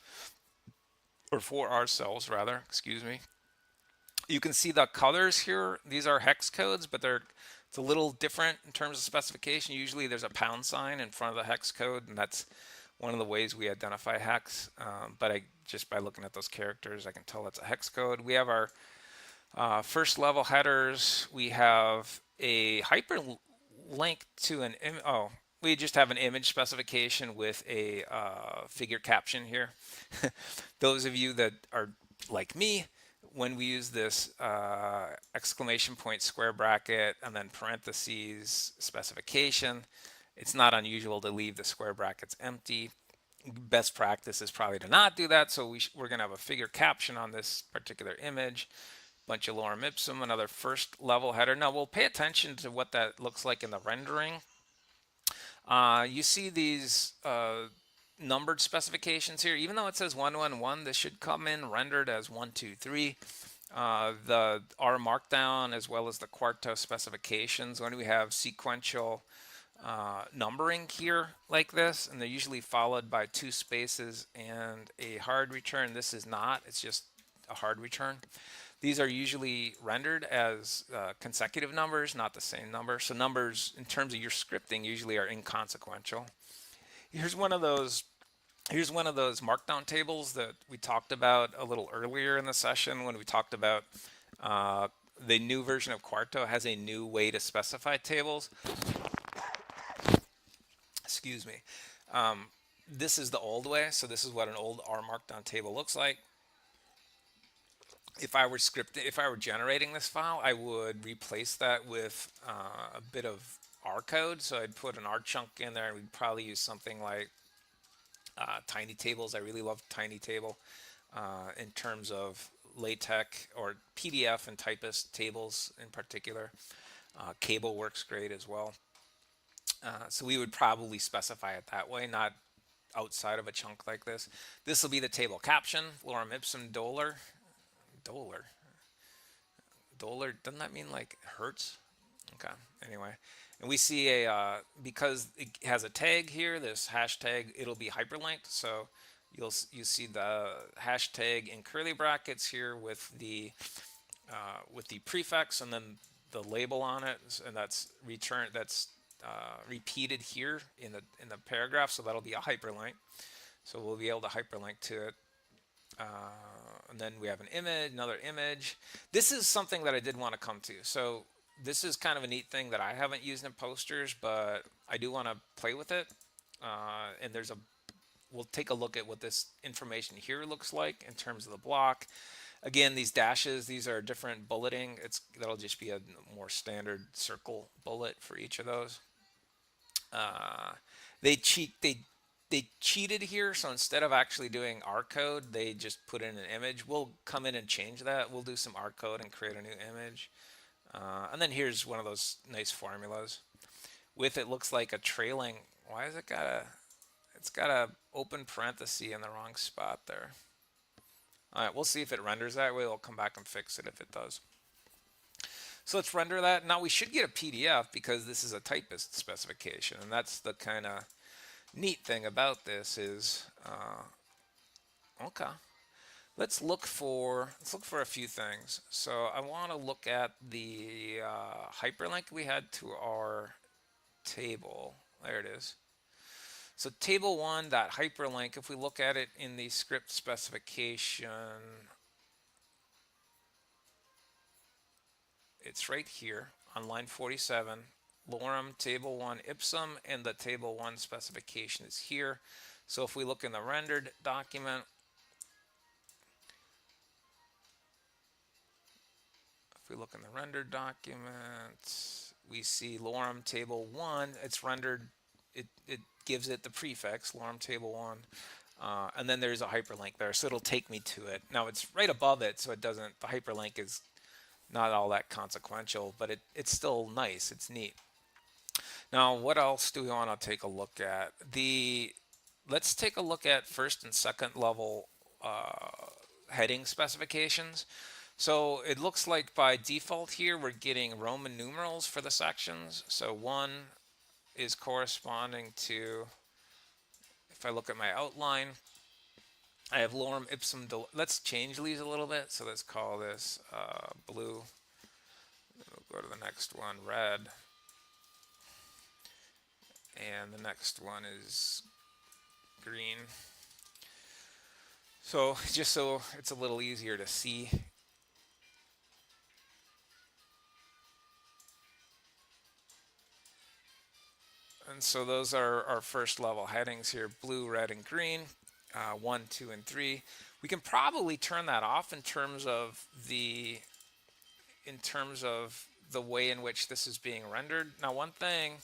or for ourselves rather, excuse me. You can see the colors here. These are hex codes, but it's a little different in terms of specification. Usually there's a pound sign in front of the hex code, and that's one of the ways we identify hex. But just by looking at those characters, I can tell it's a hex code. We have our first level headers. We have a hyperlink to an we just have an image specification with a figure caption here. Those of you that are like me, when we use this exclamation point, square bracket, and then parentheses specification, it's not unusual to leave the square brackets empty. Best practice is probably to not do that. So we're going to have a figure caption on this particular image. Bunch of lorem ipsum, another first level header. Now we'll pay attention to what that looks like in the rendering. You see these numbered specifications here. Even though it says 111, this should come in rendered as 123. The R Markdown as well as the Quarto specifications, when we have sequential numbering here like this, and they're usually followed by 2 spaces and a hard return. This is not, it's just a hard return. These are usually rendered as consecutive numbers, not the same number. So numbers in terms of your scripting usually are inconsequential. Here's one of those markdown tables that we talked about a little earlier in the session when we talked about the new version of Quarto has a new way to specify tables. Excuse me. This is the old way. So this is what an old R Markdown table looks like. if I were generating this file, I would replace that with a bit of R code. So I'd put an R chunk in there, and we'd probably use something like tiny tables. I really love tiny table in terms of LaTeX or PDF and typist tables in particular. Cable works great as well. So we would probably specify it that way, not outside of a chunk like this. This will be the table caption, lorem ipsum dolor. Dolor. Dolor, doesn't that mean like hertz? Okay, anyway. And we see because it has a tag here, this hashtag, it'll be hyperlinked. So you see the hashtag in curly brackets here with the prefix and then the label on it, and that's repeated here in the paragraph. So that'll be a hyperlink. So we'll be able to hyperlink to it. And then we have an image, another image. This is something that I did want to come to. So this is kind of a neat thing that I haven't used in posters, but I do want to play with it. And we'll take a look at what this information here looks like in terms of the block. Again, these dashes, these are different bulleting. That'll just be a more standard circle bullet for each of those. They cheated here, so instead of actually doing R code, they just put in an image. We'll come in and change that. We'll do some R code and create a new image. And then here's one of those nice formulas. It looks like a trailing. Why has it's got a open parenthesis in the wrong spot there. All right, we'll see if it renders that way. We'll come back and fix it if it does. So let's render that. Now we should get a PDF because this is a typist specification, and that's the kind of neat thing about this is, okay. Let's look for a few things. So I want to look at the hyperlink we had to our table. There it is. So table 1, that hyperlink, if we look at it in the script specification, it's right here on line 47. Lorem table 1 ipsum, and the table 1 specification is here. So if we look in the rendered document, we see lorem table 1. It's rendered. It gives it the prefix lorem table 1, and then there's a hyperlink there, so it'll take me to it. Now it's right above it, so it doesn't. The hyperlink is not all that consequential, but it's still nice. It's neat. Now, what else do we want to take a look at? Let's take a look at first and second level heading specifications. So it looks like by default here we're getting Roman numerals for the sections. So 1 is corresponding to, if I look at my outline, I have lorem ipsum. Let's change these a little bit. So let's call this blue. We'll go to the next one, red. And the next one is green. So just so it's a little easier to see. And so those are our first level headings here, blue, red, and green, 1, 2, and 3. We can probably turn that off in terms of the way in which this is being rendered. Now, one thing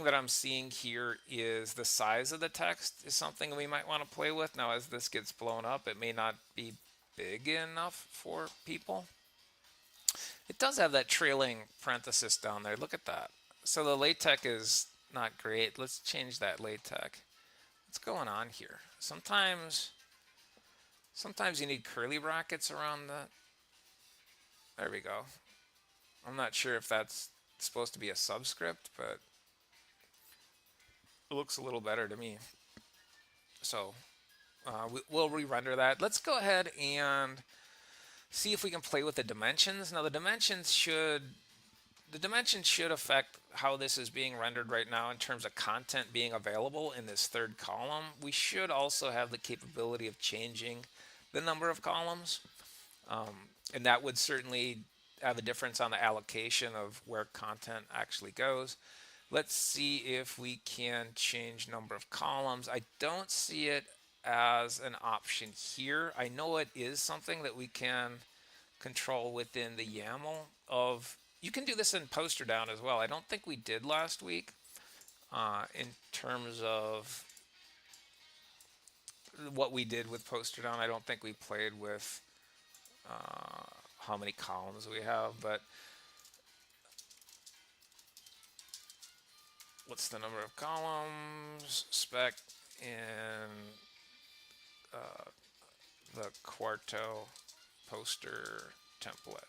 that I'm seeing here is the size of the text is something we might want to play with. Now, as this gets blown up, it may not be big enough for people. It does have that trailing parenthesis down there. Look at that. So the LaTeX is not great. Let's change that LaTeX. What's going on here? Sometimes you need curly brackets around that. There we go. I'm not sure if that's supposed to be a subscript, but it looks a little better to me. So we'll re-render that. Let's go ahead and see if we can play with the dimensions. Now the dimensions should affect how this is being rendered right now in terms of content being available in this third column. We should also have the capability of changing the number of columns, and that would certainly have a difference on the allocation of where content actually goes. Let's see if we can change number of columns. I don't see it as an option here. I know it is something that we can control within the YAML of. You can do this in posterdown as well. I don't think we did last week in terms of what we did with posterdown. I don't think we played with how many columns we have, but what's the number of columns spec in the Quarto poster template.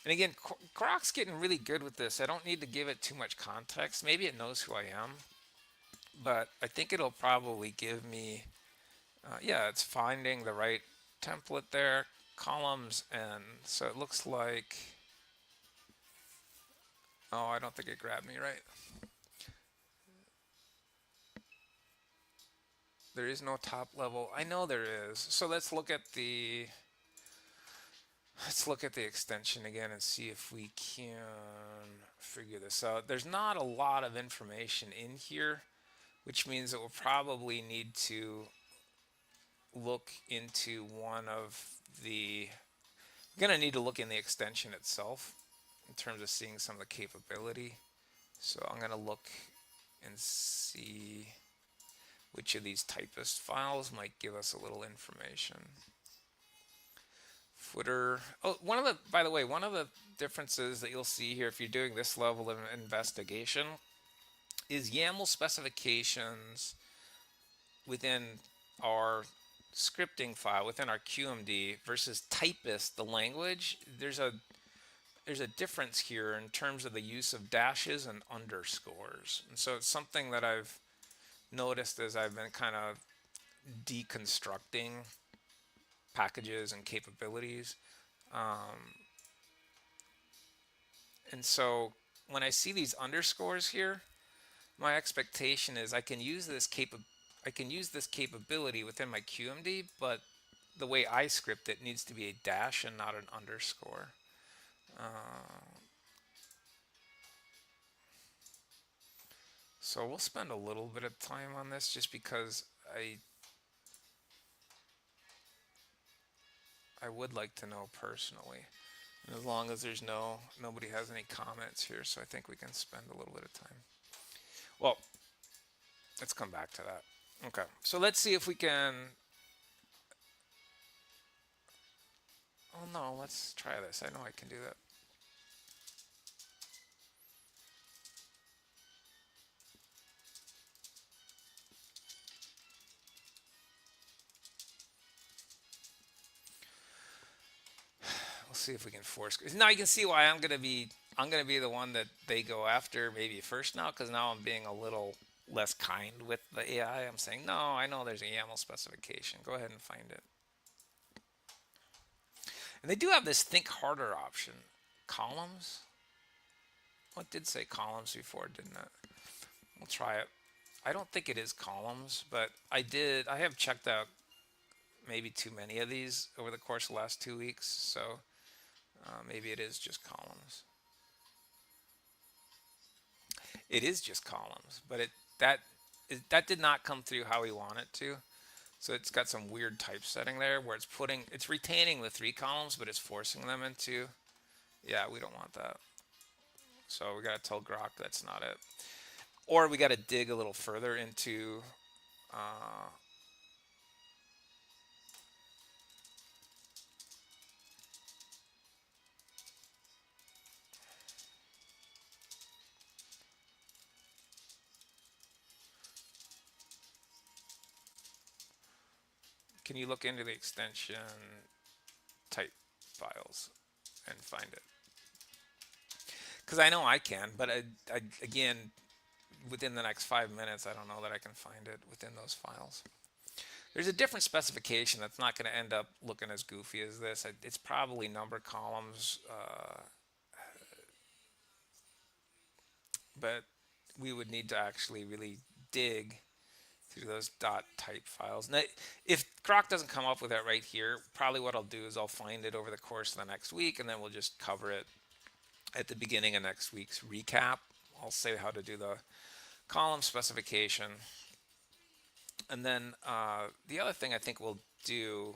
And again, Croc's getting really good with this. I don't need to give it too much context. Maybe it knows who I am, but I think it'll probably give me, yeah, it's finding the right template there, columns, and so it looks like, oh, I don't think it grabbed me right. There is no top level. I know there is. So let's look at the extension again and see if we can figure this out. There's not a lot of information in here, which means that we'll probably need to look into one of the, we're going to need to look in the extension itself in terms of seeing some of the capability. So I'm going to look and see which of these typist files might give us a little information. Footer. Oh, by the way, one of the differences that you'll see here if you're doing this level of investigation is YAML specifications within our scripting file, within our QMD versus typist, the language. There's a difference here in terms of the use of dashes and underscores. And so it's something that I've noticed as I've been kind of deconstructing packages and capabilities. And so when I see these underscores here, my expectation is I can use this capability within my QMD, but the way I script it needs to be a dash and not an underscore. So we'll spend a little bit of time on this just because I would like to know personally. And as long as there's nobody has any comments here, so I think we can spend a little bit of time. Well, let's come back to that. Okay, so let's see if we can. Oh no, let's try this. I know I can do that. See if we can force. Now you can see why I'm gonna be the one that they go after maybe first now, because now I'm being a little less kind with the AI. I'm saying, no, I know there's a YAML specification. Go ahead and find it. And they do have this think harder option. Columns? Well, it did say columns before, didn't it? We'll try it. I don't think it is columns, but I have checked out maybe too many of these over the course of the last 2 weeks, so maybe it is just columns. It is just columns, but that did not come through how we want it to. So it's got some weird typesetting there where it's retaining the 3 columns, but it's forcing them into, yeah, we don't want that. So we got to tell Grok that's not it. Or we got to dig a little further into can you look into the extension type files and find it? Because I know I can, but again, within the next 5 minutes, I don't know that I can find it within those files. There's a different specification that's not going to end up looking as goofy as this. It's probably number columns, but we would need to actually really dig through those .type files. Now, if Croc doesn't come up with it right here, probably what I'll do is I'll find it over the course of the next week, and then we'll just cover it at the beginning of next week's recap. I'll say how to do the column specification And then the other thing I think we'll do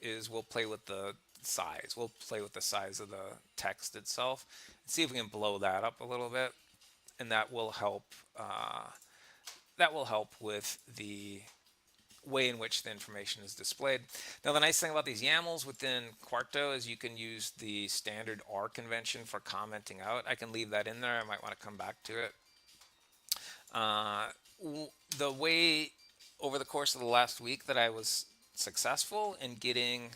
is we'll play with the size. We'll play with the size of the text itself and see if we can blow that up a little bit, and that will help. That will help with the way in which the information is displayed. Now, the nice thing about these YAMLs within Quarto is you can use the standard R convention for commenting out. I can leave that in there. I might want to come back to it. The way over the course of the last week that I was successful in getting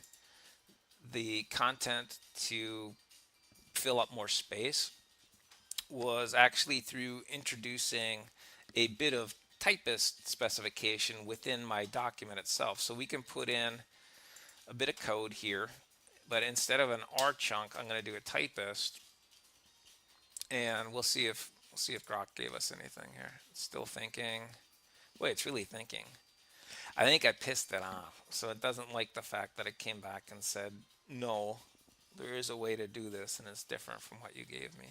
the content to fill up more space was actually through introducing a bit of typist specification within my document itself. So we can put in a bit of code here, but instead of an R chunk, I'm going to do a typist, and we'll see if Grok gave us anything here. It's still thinking. Wait, it's really thinking. I think I pissed it off, so it doesn't like the fact that it came back and said, no, there is a way to do this, and it's different from what you gave me.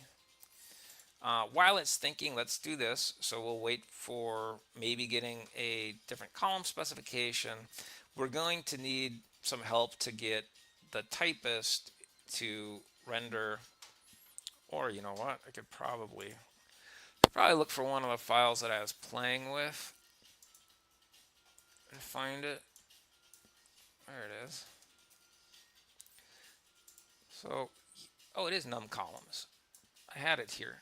While it's thinking, let's do this. So we'll wait for maybe getting a different column specification. We're going to need some help to get the typist to render, or you know what, I could probably look for one of the files that I was playing with and find it. There it is. So, oh, it is num columns. I had it here.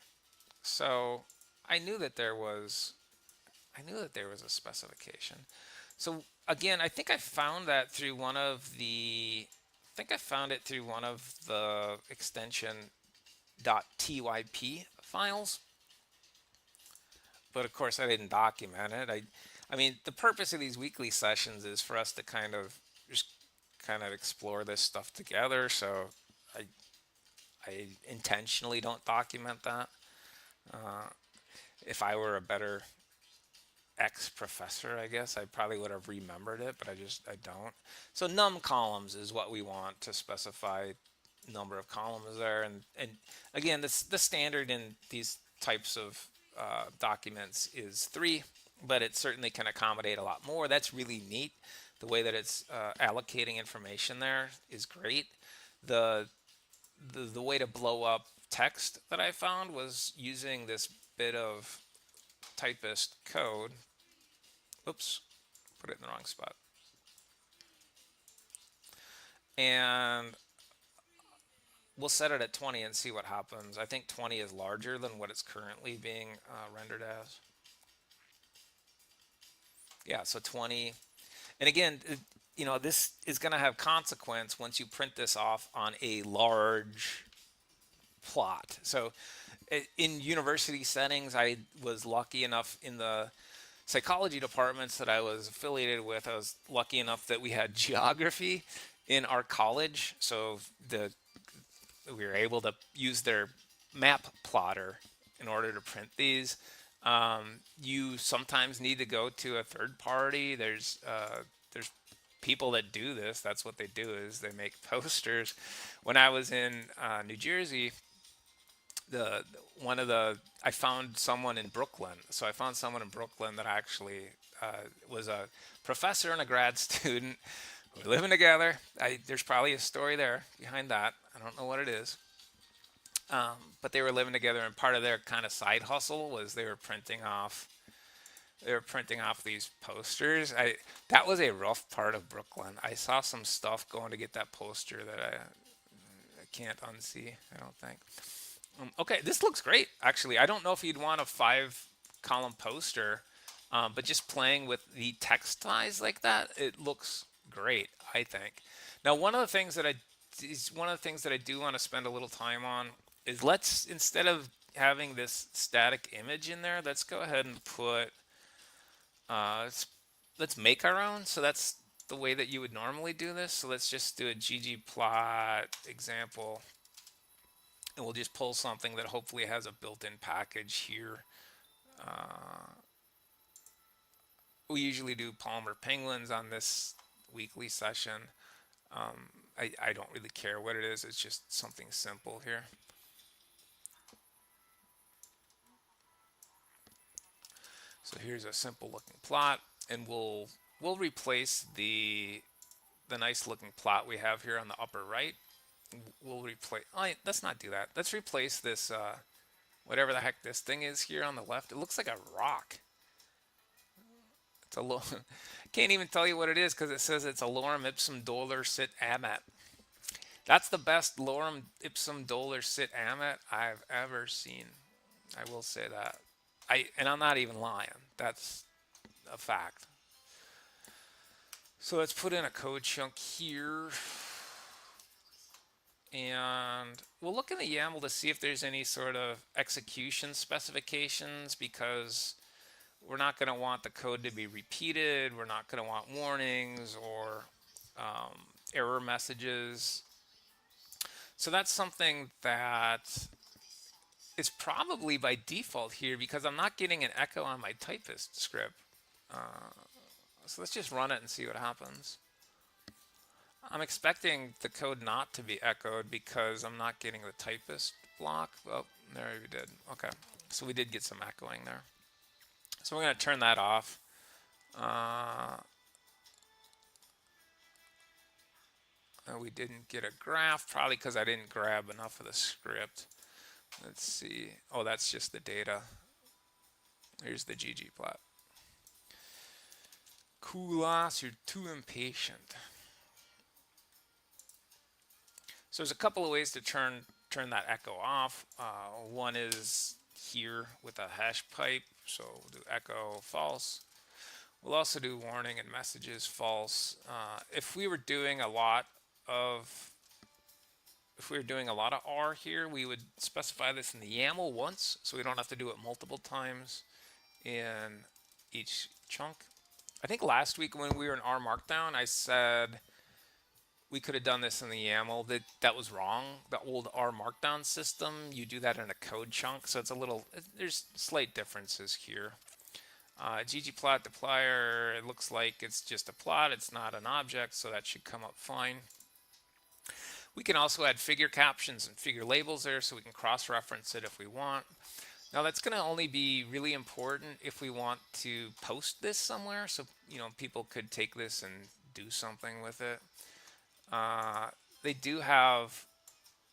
So I knew that there was a specification. So again, I think I found that through one of the extension .typ files. But of course I didn't document it. I mean, the purpose of these weekly sessions is for us to kind of explore this stuff together. So I intentionally don't document that. If I were a better ex-professor, I guess I probably would have remembered it, but I don't. So num columns is what we want to specify number of columns there. And again, the standard in these types of documents is 3, but it certainly can accommodate a lot more. That's really neat. The way that it's allocating information there is great. The way to blow up text that I found was using this bit of typist code. Oops, put it in the wrong spot. And we'll set it at 20 and see what happens. I think 20 is larger than what it's currently being rendered as. Yeah, so 20. And again, you know, this is going to have consequence once you print this off on a large plot. So in university settings, I was lucky enough in the psychology departments that I was affiliated with, I was lucky enough that we had geography in our college. So we were able to use their map plotter in order to print these. You sometimes need to go to a third party. There's people that do this. That's what they do, is they make posters. When I was in New Jersey, I found someone in Brooklyn. So I found someone in Brooklyn that actually was a professor and a grad student who were living together. There's probably a story there behind that. I don't know what it is. But they were living together, and part of their kind of side hustle was they were printing off these posters. That was a rough part of Brooklyn. I saw some stuff going to get that poster that I can't unsee, I don't think. Okay, this looks great, actually. I don't know if you'd want a 5-column poster, but just playing with the text size like that, it looks great, I think. Now, one of the things that I do want to spend a little time on is instead of having this static image in there, let's go ahead and put, let's make our own. So that's the way that you would normally do this. So let's just do a ggplot example, and we'll just pull something that hopefully has a built-in package here. We usually do Palmer penguins on this weekly session. I don't really care what it is. It's just something simple here. So here's a simple looking plot. and we'll replace the nice looking plot we have here on the upper right. We'll replace. Oh, let's not do that. Let's replace this whatever the heck this thing is here on the left. It looks like a rock. It's a can't even tell you what it is because it says it's a lorem ipsum dolor sit amet. That's the best lorem ipsum dolor sit amet I've ever seen. I will say that. And I'm not even lying. That's a fact. So let's put in a code chunk here. And we'll look in the YAML to see if there's any sort of execution specifications, because we're not going to want the code to be repeated. We're not going to want warnings or error messages. So that's something that is probably by default here because I'm not getting an echo on my typist script. So let's just run it and see what happens. I'm expecting the code not to be echoed because I'm not getting the typist block. Oh, there we did. Okay, so we did get some echoing there. So we're going to turn that off. We didn't get a graph, probably because I didn't grab enough of the script. Let's see. Oh, that's just the data. Here's the ggplot. Koulas, you're too impatient. So there's a couple of ways to turn that echo off. One is here with a hash pipe. So we'll do echo false. We'll also do warning and messages false. If we were doing a lot of R here, we would specify this in the YAML once, so we don't have to do it multiple times in each chunk. I think last week when we were in R Markdown, I said we could have done this in the YAML. That was wrong. The old R Markdown system, you do that in a code chunk, so it's a little, there's slight differences here. ggplot deployer, it looks like it's just a plot. It's not an object, so that should come up fine. We can also add figure captions and figure labels there, so we can cross-reference it if we want. Now that's going to only be really important if we want to post this somewhere, so people could take this and do something with it. They do have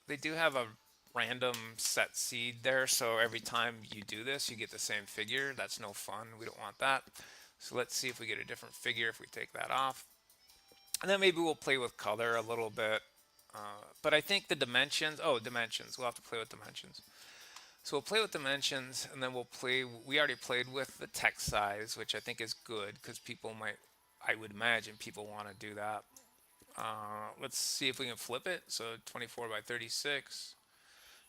a random set seed there, so every time you do this, you get the same figure. That's no fun. We don't want that. So let's see if we get a different figure if we take that off. And then maybe we'll play with color a little bit. But I think the dimensions, we'll have to play with dimensions. So we'll play with dimensions, and then we already played with the text size, which I think is good because I would imagine people want to do that. Let's see if we can flip it. So 24 by 36.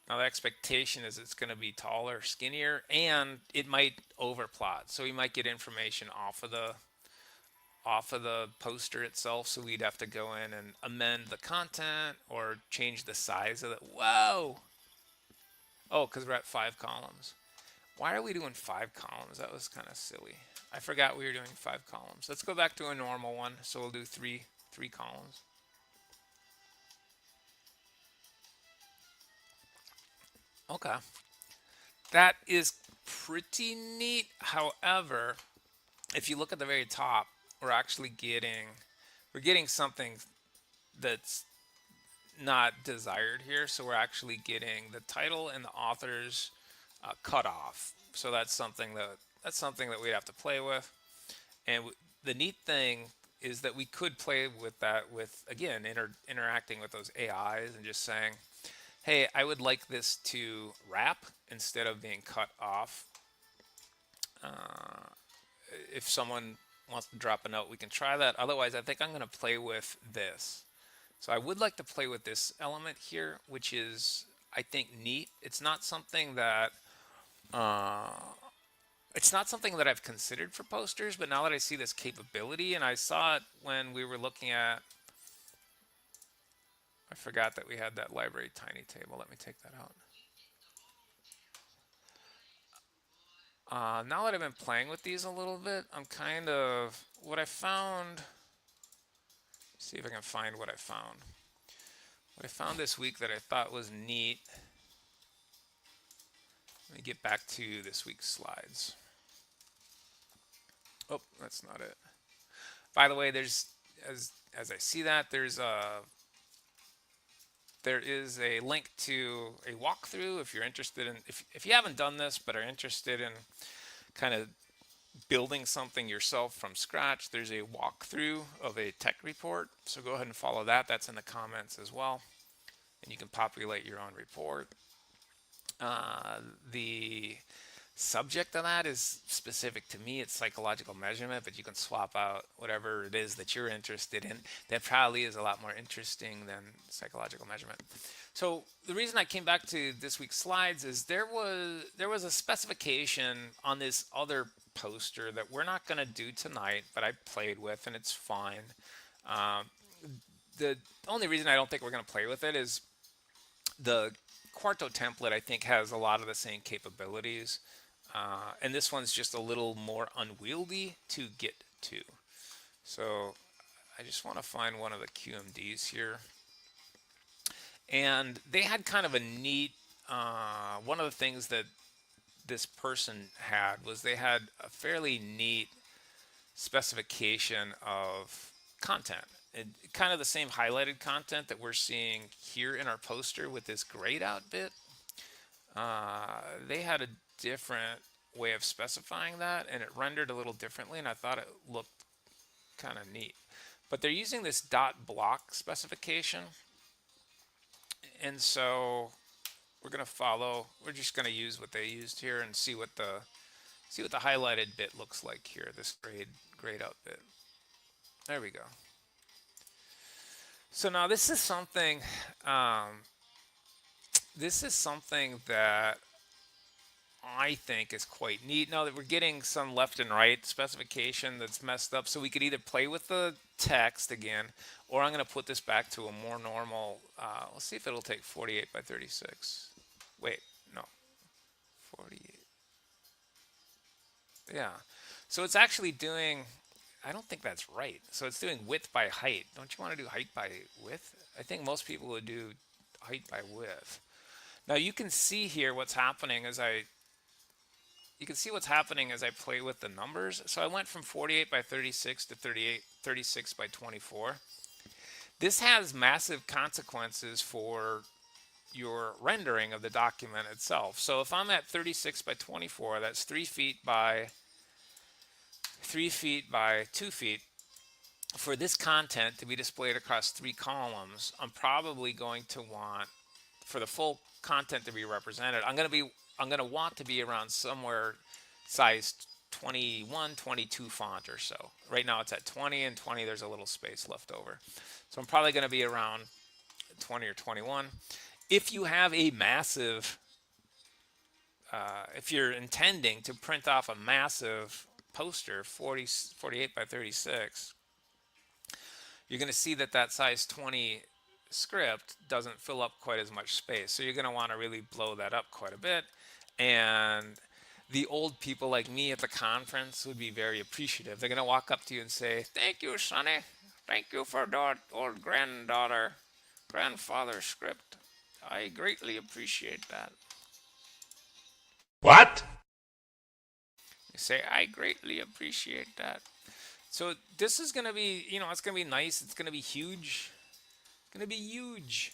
Now the expectation is it's going to be taller, skinnier, and it might overplot. So we might get information off of the poster itself, so we'd have to go in and amend the content or change the size of it. Whoa! Oh, because we're at 5 columns. Why are we doing 5 columns? That was kind of silly. I forgot we were doing 5 columns. Let's go back to a normal one. So we'll do three columns. Okay. That is pretty neat. However, if you look at the very top, we're actually getting something that's not desired here. So we're actually getting the title and the author's cut off. So that's something that we have to play with. And the neat thing is that we could play with that with, again, interacting with those AIs and just saying, hey, I would like this to wrap instead of being cut off. If someone wants to drop a note, we can try that. Otherwise, I think I'm going to play with this. So I would like to play with this element here, which is, I think, neat. It's not something that I've considered for posters, but now that I see this capability, and I saw it when we were looking at, I forgot that we had that library tiny table. Let me take that out. Now that I've been playing with these a little bit, I'm kind of, what I found, see if I can find what I found. What I found this week that I thought was neat. Let me get back to this week's slides. Oh, that's not it. By the way, there's as I see that there is a link to a walkthrough if you're interested in if you haven't done this but are interested in kind of building something yourself from scratch. There's a walkthrough of a tech report. So go ahead and follow that. That's in the comments as well. And you can populate your own report. The subject of that is specific to me. It's psychological measurement, but you can swap out whatever it is that you're interested in. That probably is a lot more interesting than psychological measurement. So the reason I came back to this week's slides is there was a specification on this other poster that we're not going to do tonight, but I played with and it's fine. The only reason I don't think we're going to play with it is the Quarto template, I think, has a lot of the same capabilities. And this one's just a little more unwieldy to get to. So I just want to find one of the QMDs here. And they had kind of a neat, one of the things that this person had was they had a fairly neat specification of content. Kind of the same highlighted content that we're seeing here in our poster with this grayed out bit. They had a different way of specifying that, and it rendered a little differently, and I thought it looked kind of neat. But they're using this dot block specification, and so we're going to follow. We're just going to use what they used here and see what the highlighted bit looks like here. This grayed out bit. There we go. So now this is something. This is something that I think is quite neat. Now that we're getting some left and right specification that's messed up, so we could either play with the text again, or I'm going to put this back to a more normal. Let's see if it'll take 48 by 36. Wait, no, 48. Yeah, so it's actually doing. I don't think that's right. So it's doing width by height. Don't you want to do height by width? I think most people would do height by width. Now you can see here what's happening as I play with the numbers. So I went from 48 by 36 to 36 by 24. This has massive consequences for your rendering of the document itself. So if I'm at 36 by 24, that's 3 feet by 2 feet. For this content to be displayed across 3 columns, I'm probably going to want, for the full content to be represented, I'm going to want to be around somewhere size 21, 22 font or so. Right now it's at 20, and 20 there's a little space left over. So I'm probably going to be around 20 or 21. If you have a massive, if you're intending to print off a massive poster, 48 by 36, you're going to see that size 20 script doesn't fill up quite as much space. So you're going to want to really blow that up quite a bit. And the old people like me at the conference would be very appreciative. They're going to walk up to you and say, "Thank you, Sonny. Thank you for that old grandfather script. I greatly appreciate that." What? You say, "I greatly appreciate that." So this is going to be, it's going to be nice. It's going to be huge. It's going to be huge.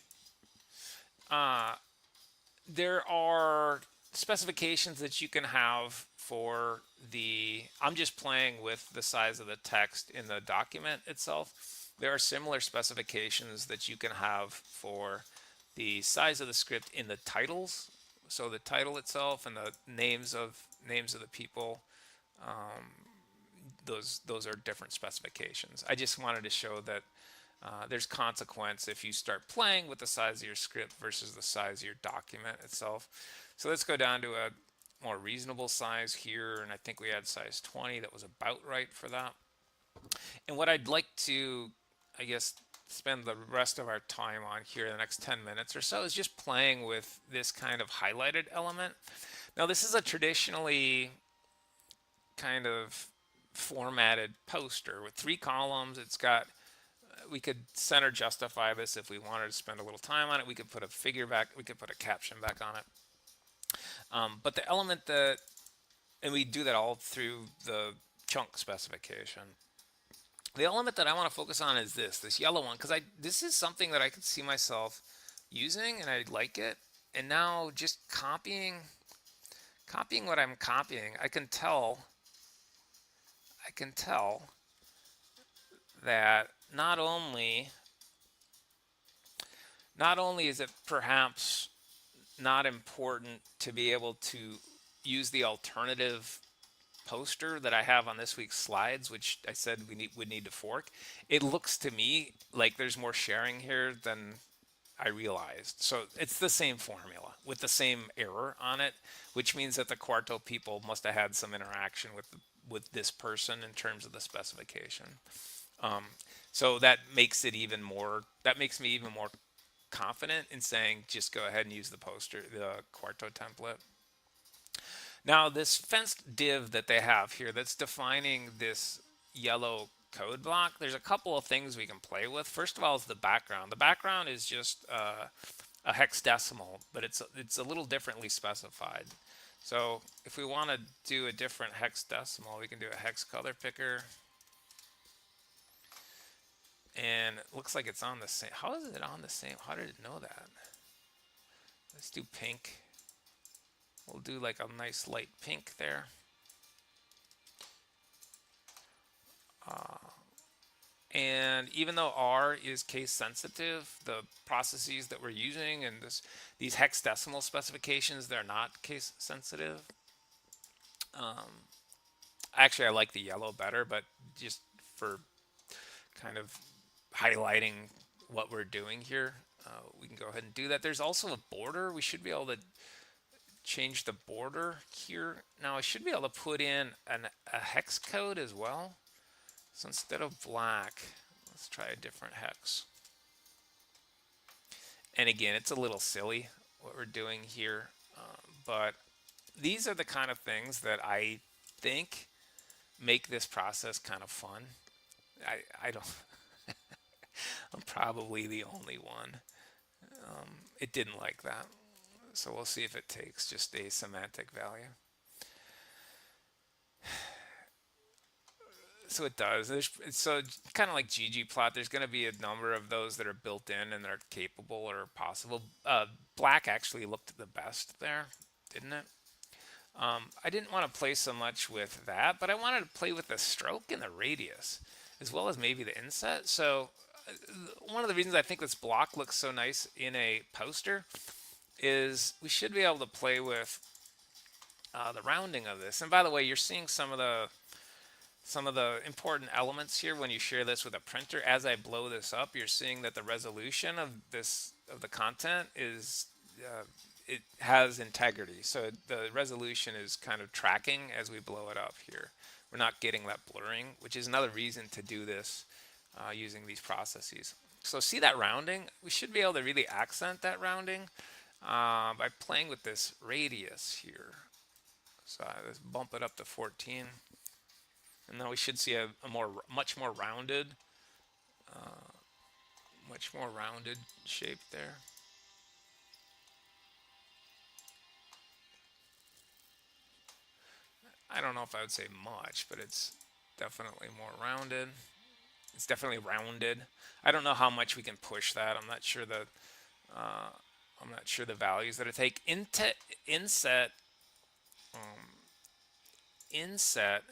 There are specifications that you can have for I'm just playing with the size of the text in the document itself. There are similar specifications that you can have for the size of the script in the titles. So the title itself and the names of the people, those are different specifications. I just wanted to show that there's consequence if you start playing with the size of your script versus the size of your document itself. So let's go down to a more reasonable size here, and I think we had size 20. That was about right for that. And what I'd like to, I guess, spend the rest of our time on here in the next 10 minutes or so is just playing with this kind of highlighted element. Now this is a traditionally kind of formatted poster with 3 columns. It's got, we could center justify this if we wanted to spend a little time on it. We could put a figure back, we could put a caption back on it. But the element that, and we do that all through the chunk specification. The element that I want to focus on is this yellow one, because this is something that I could see myself using and I like it. And now just copying what I'm copying, I can tell that not only is it perhaps not important to be able to use the alternative poster that I have on this week's slides, which I said would need to fork. It looks to me like there's more sharing here than I realized. So it's the same formula with the same error on it, which means that the Quarto people must have had some interaction with this person in terms of the specification. So that makes me even more confident in saying just go ahead and use the Quarto template. Now this fenced div that they have here that's defining this yellow code block, there's a couple of things we can play with. First of all is the background. The background is just a hexadecimal, but it's a little differently specified. So if we want to do a different hexadecimal, we can do a hex color picker. And it looks like it's on the same. How is it on the same? How did it know that? Let's do pink. We'll do like a nice light pink there. And even though R is case sensitive, the processes that we're using and these hexadecimal specifications, they're not case sensitive. Actually, I like the yellow better, but just for kind of highlighting what we're doing here, we can go ahead and do that. There's also a border. We should be able to change the border here. Now I should be able to put in a hex code as well. So instead of black, let's try a different hex. And again, it's a little silly what we're doing here, but these are the kind of things that I think make this process kind of fun. I don't. I'm probably the only one. It didn't like that. So we'll see if it takes just a semantic value. So it does. So kind of like ggplot, there's going to be a number of those that are built in and they're capable or possible. Black actually looked the best there, didn't it? I didn't want to play so much with that, but I wanted to play with the stroke and the radius, as well as maybe the inset. So one of the reasons I think this block looks so nice in a poster is we should be able to play with the rounding of this. And by the way, you're seeing some of the important elements here when you share this with a printer. As I blow this up, you're seeing that the resolution of the content is it has integrity. So the resolution is kind of tracking as we blow it up here. We're not getting that blurring, which is another reason to do this using these processes. So see that rounding? We should be able to really accent that rounding by playing with this radius here. So let's bump it up to 14. And now we should see a much more rounded shape there. I don't know if I would say much, but it's definitely more rounded. It's definitely rounded. I don't know how much we can push that. I'm not sure the values that I take. Inset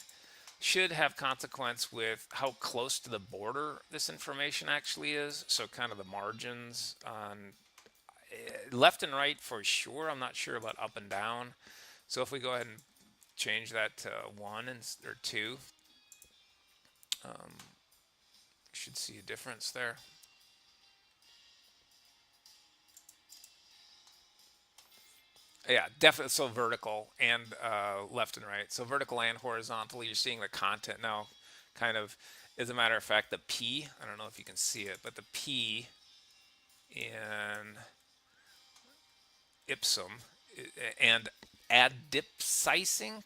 should have consequence with how close to the border this information actually is. So kind of the margins on left and right for sure. I'm not sure about up and down. So if we go ahead and change that to 1 or 2, should see a difference there. Yeah, definitely. So vertical and left and right. So vertical and horizontal, you're seeing the content now kind of, as a matter of fact, the P, I don't know if you can see it, but the P in ipsum and adipsizing,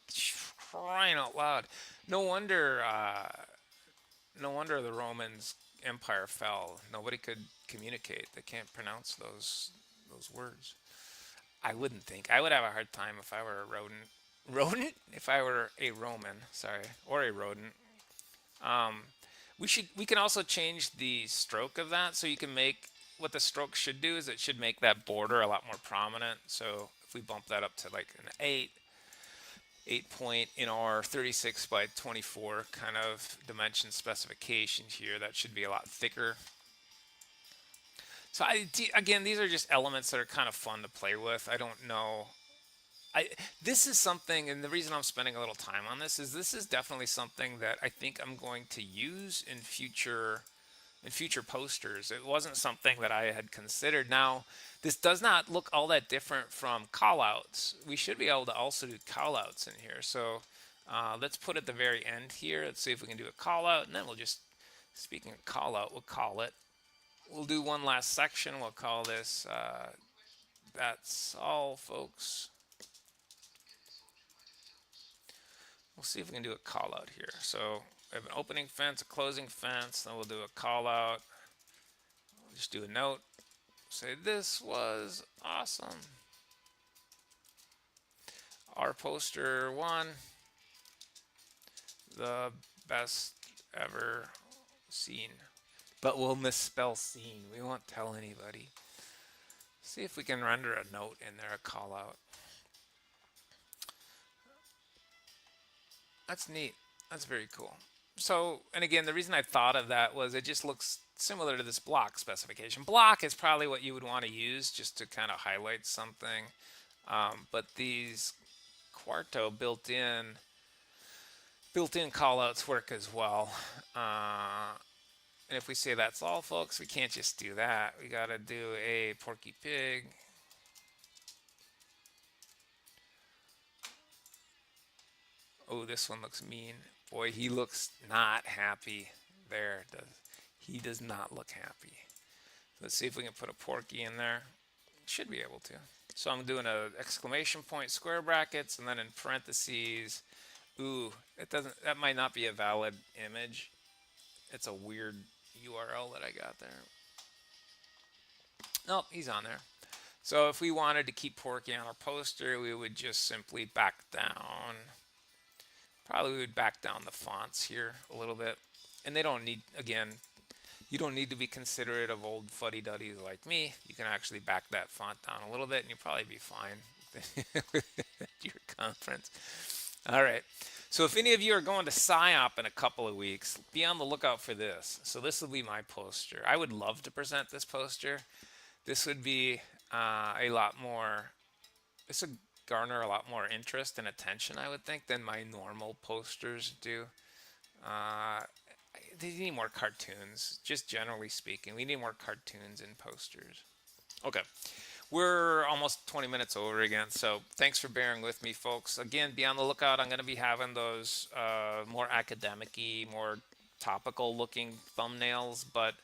crying out loud. No wonder the Romans Empire fell. Nobody could communicate. They can't pronounce those words. I wouldn't think. I would have a hard time if I were a rodent rodent. If I were a Roman, sorry, or a rodent, we can also change the stroke of that. So you can make what the stroke should do is it should make that border a lot more prominent. So if we bump that up to like an 8 point in our 36 by 24 kind of dimension specifications here, that should be a lot thicker. So again, these are just elements that are kind of fun to play with. I don't know. This is something, and the reason I'm spending a little time on this is definitely something that I think I'm going to use in future posters. It wasn't something that I had considered. Now, this does not look all that different from callouts. We should be able to also do callouts in here. So let's put at the very end here. Let's see if we can do a callout, and then we'll just, speaking of callout, we'll call it. We'll do one last section. We'll call this, that's all, folks. We'll see if we can do a call out here. So we have an opening fence, a closing fence, then we'll do a call out. We'll just do a note. Say this was awesome. Our poster one, the best ever seen. But we'll misspell scene. We won't tell anybody. See if we can render a note in there, a call out. That's neat. That's very cool. So, and again, the reason I thought of that was it just looks similar to this block specification. Block is probably what you would want to use just to kind of highlight something. But these Quarto built-in callouts work as well. And if we say that's all, folks, we can't just do that. We got to do a Porky Pig. Oh, this one looks mean. Boy, he looks not happy there. He does not look happy. Let's see if we can put a Porky in there. Should be able to. So I'm doing a exclamation point, square brackets, and then in parentheses. Ooh, that might not be a valid image. It's a weird URL that I got there. Nope, he's on there. So if we wanted to keep Porky on our poster, we would just simply back down. Probably we would back down the fonts here a little bit. And they don't need, again, you don't need to be considerate of old fuddy-duddies like me. You can actually back that font down a little bit and you'll probably be fine with your conference. All right. So if any of you are going to PSYOP in a couple of weeks, be on the lookout for this. So this will be my poster. I would love to present this poster. This would be a lot more, this would garner a lot more interest and attention, I would think, than my normal posters do. They need more cartoons, just generally speaking. We need more cartoons in posters. Okay. We're almost 20 minutes over again, so thanks for bearing with me, folks. Again, be on the lookout. I'm going to be having those more academic-y, more topical-looking thumbnails, but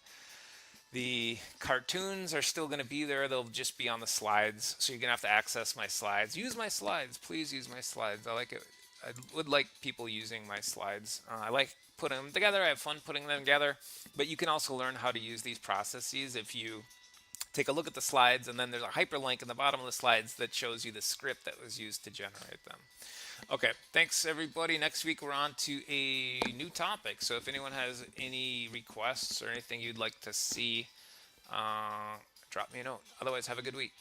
the cartoons are still going to be there. They'll just be on the slides, so you're going to have to access my slides. Use my slides. Please use my slides. I like it. I would like people using my slides. I like putting them together. I have fun putting them together, but you can also learn how to use these processes if you take a look at the slides, and then there's a hyperlink in the bottom of the slides that shows you the script that was used to generate them. Okay, thanks everybody. Next week we're on to a new topic. So if anyone has any requests or anything you'd like to see, drop me a note. Otherwise, have a good week.